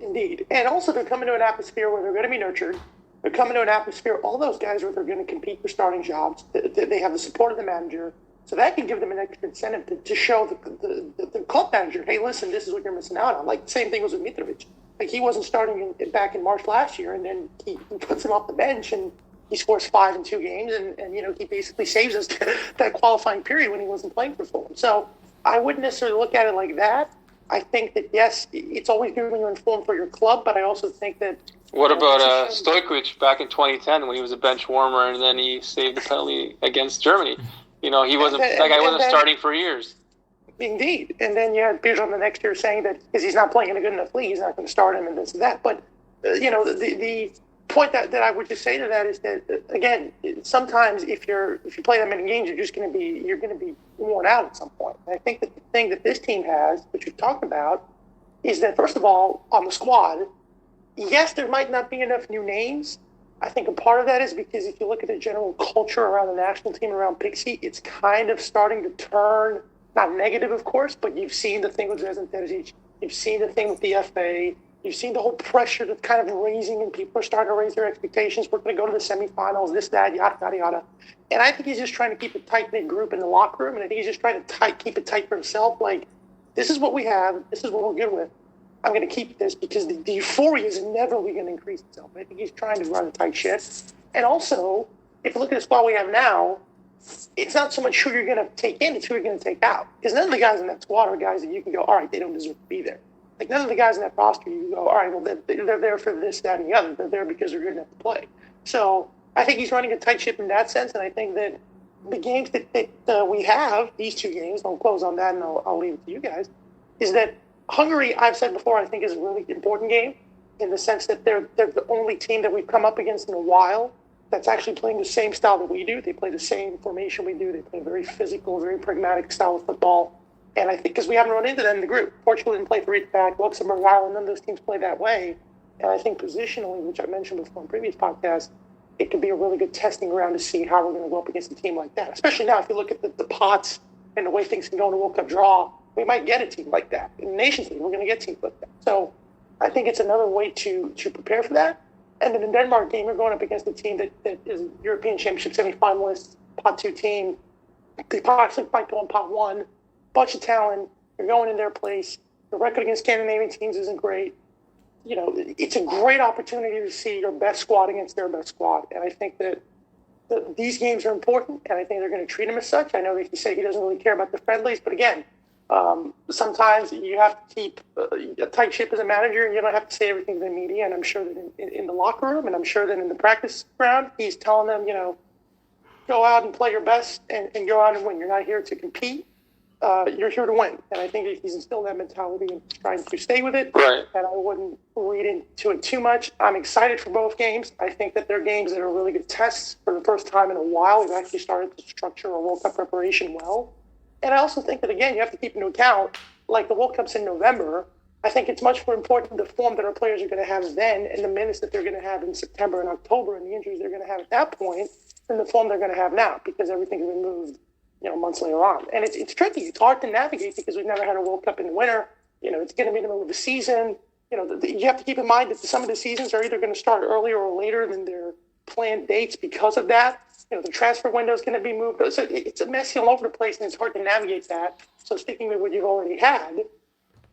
Indeed, and also they're coming to an atmosphere where they're going to be nurtured. They're coming to an atmosphere, all those guys are going to compete for starting jobs. They have the support of the manager. So that can give them an extra incentive to show the club manager, hey, listen, this is what you're missing out on. Like the same thing was with Mitrovic. Like he wasn't starting back in March last year, and then he puts him off the bench, and he scores 5 in 2 games, and he basically saves us that qualifying period when he wasn't playing for Fulham. So I wouldn't necessarily look at it like that. I think that, yes, it's always good when you're informed for your club, but I also think that... What about Stojkovic back in 2010 when he was a bench warmer and then he saved the penalty against Germany? He wasn't starting for years. Indeed. And then you had Bijan the next year saying that because he's not playing in a good enough league, he's not going to start him and this and that. But, the point that I would just say to that is that, again, sometimes if you play that many games, you're going to be worn out at some point. And I think that the thing that this team has, which we've talked about, is that, first of all, on the squad, yes, there might not be enough new names. I think a part of that is because if you look at the general culture around the national team, around Pixie, it's kind of starting to turn, not negative, of course, but you've seen the thing with Zvezda Terzic, you've seen the thing with the FA, you've seen the whole pressure that's kind of raising, and people are starting to raise their expectations. We're going to go to the semifinals, this, that, yada, yada, yada. And I think he's just trying to keep a tight-knit group in the locker room, and I think he's just trying to keep it tight for himself. Like, this is what we have, this is what we're good with. I'm going to keep this because the euphoria is inevitably going to increase itself. I think he's trying to run a tight ship. And also, if you look at the squad we have now, it's not so much who you're going to take in, it's who you're going to take out. Because none of the guys in that squad are guys that you can go, all right, they don't deserve to be there. Like, none of the guys in that roster, you can go, all right, well, they're there for this, that, and the other. They're there because they're good enough to play. So I think he's running a tight ship in that sense, and I think that the games that we have, these 2 games, I'll close on that and I'll leave it to you guys, is that Hungary, I've said before, I think is a really important game in the sense that they're the only team that we've come up against in a while that's actually playing the same style that we do. They play the same formation we do. They play a very physical, very pragmatic style of football. And I think because we haven't run into them in the group. Portugal didn't play 3 back. Luxembourg, Ireland, none of those teams play that way. And I think positionally, which I mentioned before in previous podcasts, it could be a really good testing ground to see how we're going to go up against a team like that. Especially now, if you look at the pots and the way things can go in a World Cup draw, we might get a team like that. In the Nations League, we're going to get teams like that. So I think it's another way to prepare for that. And then the Denmark game, we're going up against a team that is a European Championship semi-finalist, pot 2 team. They possibly might go in pot 1. Bunch of talent. You're going in their place. The record against Scandinavian teams isn't great. You know, it's a great opportunity to see your best squad against their best squad. And I think that these games are important, and I think they're going to treat him as such. I know that he said he doesn't really care about the friendlies, but again, sometimes you have to keep a tight ship as a manager, and you don't have to say everything to the media. And I'm sure that in the locker room, and I'm sure that in the practice ground, he's telling them, you know, go out and play your best and go out and win. You're not here to compete. You're here to win. And I think he's instilled that mentality and trying to stay with it. Right. And I wouldn't read into it too much. I'm excited for both games. I think that they're games that are really good tests. For the first time in a while, we've actually started to structure a World Cup preparation well. And I also think that, again, you have to keep into account, like the World Cup's in November, I think it's much more important the form that our players are going to have then and the minutes that they're going to have in September and October and the injuries they're going to have at that point than the form they're going to have now, because everything's been moved, you know, months later on. And it's tricky. It's hard to navigate because we've never had a World Cup in the winter. You know, it's going to be in the middle of the season. You know, you have to keep in mind that some of the seasons are either going to start earlier or later than their planned dates because of that. You know, the transfer window is going to be moved. So it's a messy all over the place, and it's hard to navigate that. So sticking with what you've already had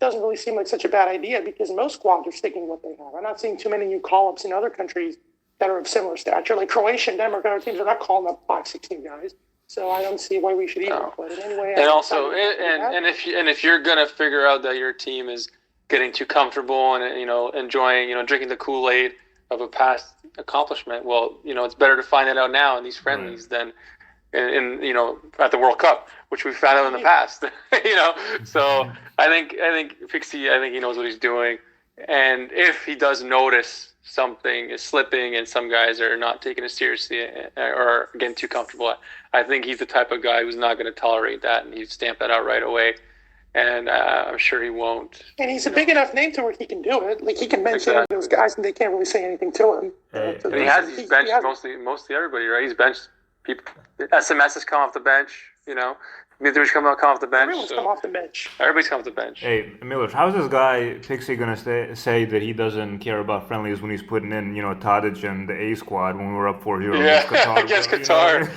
doesn't really seem like such a bad idea because most squads are sticking with what they have. I'm not seeing too many new call-ups in other countries that are of similar stature. Like Croatia and Denmark, other teams are not calling up 5-6 new guys. So I don't see why we should either. But anyway, and also, if you're gonna figure out that your team is getting too comfortable and, you know, enjoying, you know, drinking the Kool-Aid of a past accomplishment, well, you know, it's better to find that out now in these friendlies than in you know, at the World Cup, which we found out in the past. You know, so I think Pixie, I think he knows what he's doing, and if he does notice something is slipping and some guys are not taking it seriously or getting too comfortable, I think he's the type of guy who's not going to tolerate that, and he'd stamp that out right away. And I'm sure he won't. And he's a big enough name to where he can do it. Like, he can mention those guys, and they can't really say anything to him. Right. And he's benched mostly everybody, right? He's benched people. SMS has come off the bench, you know. Midtjylland's come off the bench. Everyone's come off the bench. Everybody's come off the bench. Hey, Miller, how's this guy Pixie gonna say that he doesn't care about friendlies when he's putting in, you know, Tadic and the A squad when we were up 4-0 against Qatar? Against Qatar.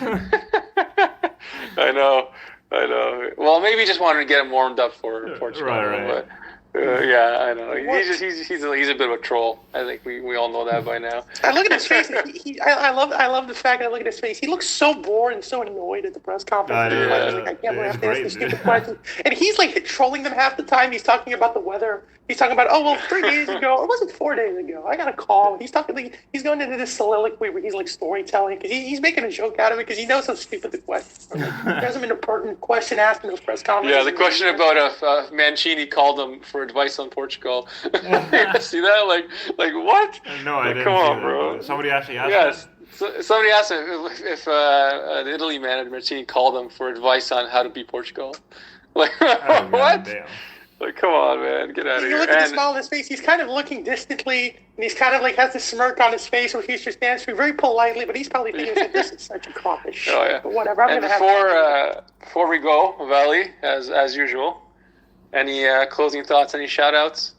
You know? I know. Well, maybe he just wanted to get him warmed up for Portugal. Right. But yeah, I know. He's a bit of a troll. I think we all know that by now. I look at his face. I love the fact that I look at his face. He looks so bored and so annoyed at the press conference. I can't believe I have to ask the stupid questions. And he's like trolling them half the time. He's talking about the weather. He's talking about, 3 days ago. It wasn't 4 days ago. I got a call. He's talking. He's going into this soliloquy where he's like storytelling because he's making a joke out of it because he knows how stupid the question. There hasn't been a pertinent question asked in those press conferences. Yeah, the question about if Mancini called him for advice on Portugal. See that? Like what? No, I didn't. Come on, bro. Somebody actually asked. Yes. Somebody asked him if an Italy manager Mancini called him for advice on how to beat Portugal. Like what? Damn. Like, come on, man, get out of here. You look at the smile on his face. He's kind of looking distantly, and he's kind of like has this smirk on his face where he's just answering very politely, but he's probably thinking, "This is such a crawfish." Oh yeah. But whatever. I'm before we go, Valley, as usual, any closing thoughts? Any shout-outs?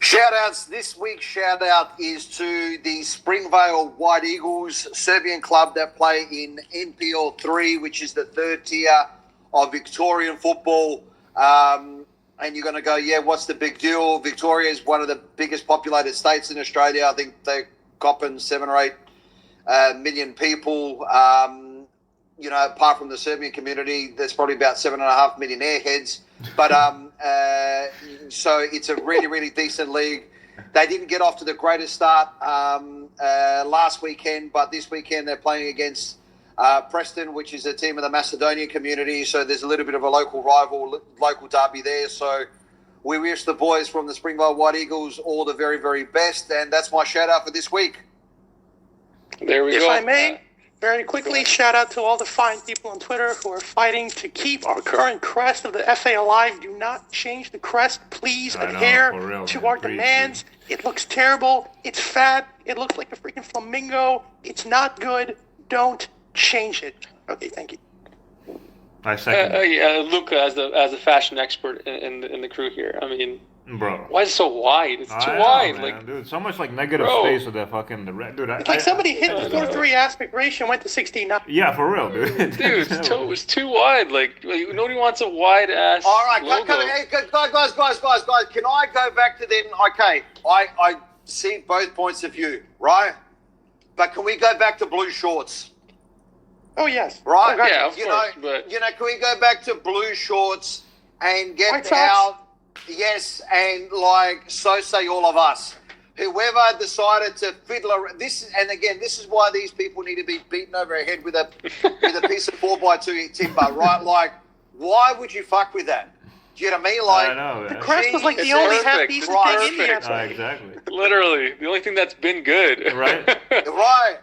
Shout-outs. This week's shout-out is to the Springvale White Eagles, Serbian club that play in NPL 3, which is the third tier of Victorian football. And you're going to go, yeah, what's the big deal? Victoria is one of the biggest populated states in Australia. I think they're copping 7 or 8 million people. You know, apart from the Serbian community, there's probably about 7.5 million airheads. But so it's a really, really decent league. They didn't get off to the greatest start last weekend, but this weekend they're playing against Preston, which is a team of the Macedonian community, so there's a little bit of a local derby there. So we wish the boys from the Springvale White Eagles all the very, very best, and that's my shout out for this week. There we go. If I may, Very quickly, shout out to all the fine people on Twitter who are fighting to keep our current crest of the FA alive. Do not change the crest. Please adhere to our demands. It looks terrible. It's fat. It looks like a freaking flamingo. It's not good. Don't change it. Okay, thank you. I second. Luca, as the fashion expert in the crew here. I mean, bro, why is it so wide? It's too wide. Man, like, dude, so much like negative space with that fucking dude. It's like somebody hit the 4:3 aspect ratio and went to 16. Yeah, for real, dude. Dude, it's too wide. Like nobody wants a wide ass. All right, logo. guys. Can I go back to then? Okay, I see both points of view, right? But can we go back to blue shorts? Oh yes. Right. Okay. Yeah, of course. But can we go back to blue shorts and get White out? socks? Yes, and like so say all of us. Whoever decided to fiddle around, this is why these people need to be beaten over the head with a piece of 4x2 timber, right? Like, why would you fuck with that? Do you know what I mean? Like, I know, the crest was like the only half decent thing in the episode. Exactly. literally, the only thing that's been good. Right. Right.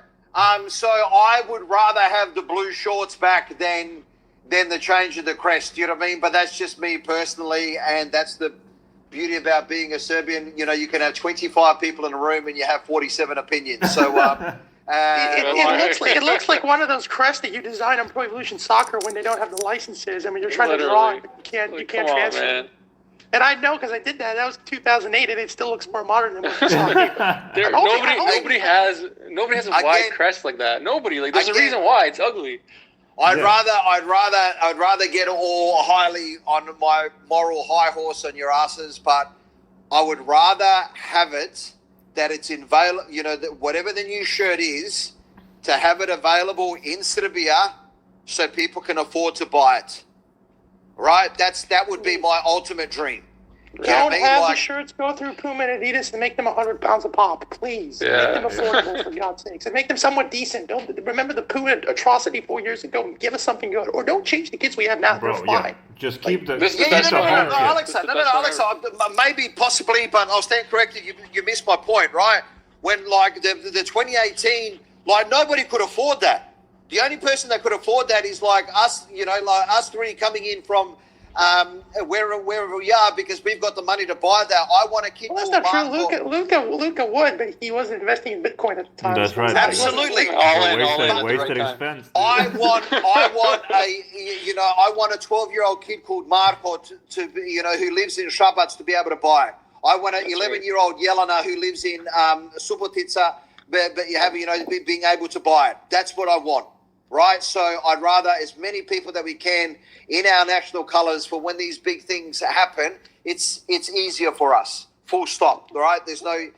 So I would rather have the blue shorts back than the change of the crest. Do you know what I mean? But that's just me personally, and that's the beauty about being a Serbian. You know, you can have 25 people in a room and you have 47 opinions. So it looks like one of those crests that you design on Pro Evolution Soccer when they don't have the licenses. I mean, you're trying to draw it, but you can't transfer it. And I know because I did that. That was 2008, and it still looks more modern than what you saw. Nobody has a wide crest like that. Nobody. Like, there's a reason why it's ugly. I'd rather get all highly on my moral high horse on your asses, but I would rather have it that it's available. You know, that whatever the new shirt is, to have it available in Serbia, so people can afford to buy it. Right? That would be my ultimate dream. Don't have the shirts go through Puma and Adidas and make them 100 pounds a pop, please. Yeah. Make them affordable, for God's sakes. And make them somewhat decent. Don't remember the Puma atrocity 4 years ago. Give us something good. Or don't change the kids we have now. They're fine. Yeah. Just keep the... Alexa, maybe, possibly, but I'll stand corrected. You missed my point, right? When, like, the 2018, like, nobody could afford that. The only person that could afford that is like us, you know, like us three coming in from wherever we are because we've got the money to buy that. I want to keep. Well, that's not true. Luca would, but he wasn't investing in Bitcoin at the time. That's right. Absolutely. Wasted expense. I want a 12-year-old kid called Marko to be, you know, who lives in Šabac to be able to buy. I want an 11-year-old Jelena who lives in Subotica, but you have, you know, being able to buy it. That's what I want. Right, so I'd rather as many people that we can in our national colours for when these big things happen. It's easier for us. Full stop. Right, there's no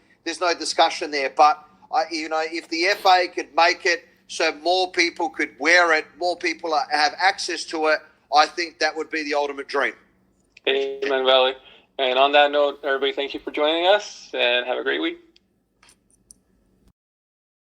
discussion there. But you know, if the FA could make it so more people could wear it, more people have access to it, I think that would be the ultimate dream. Amen, Valley. And on that note, everybody, thank you for joining us, and have a great week.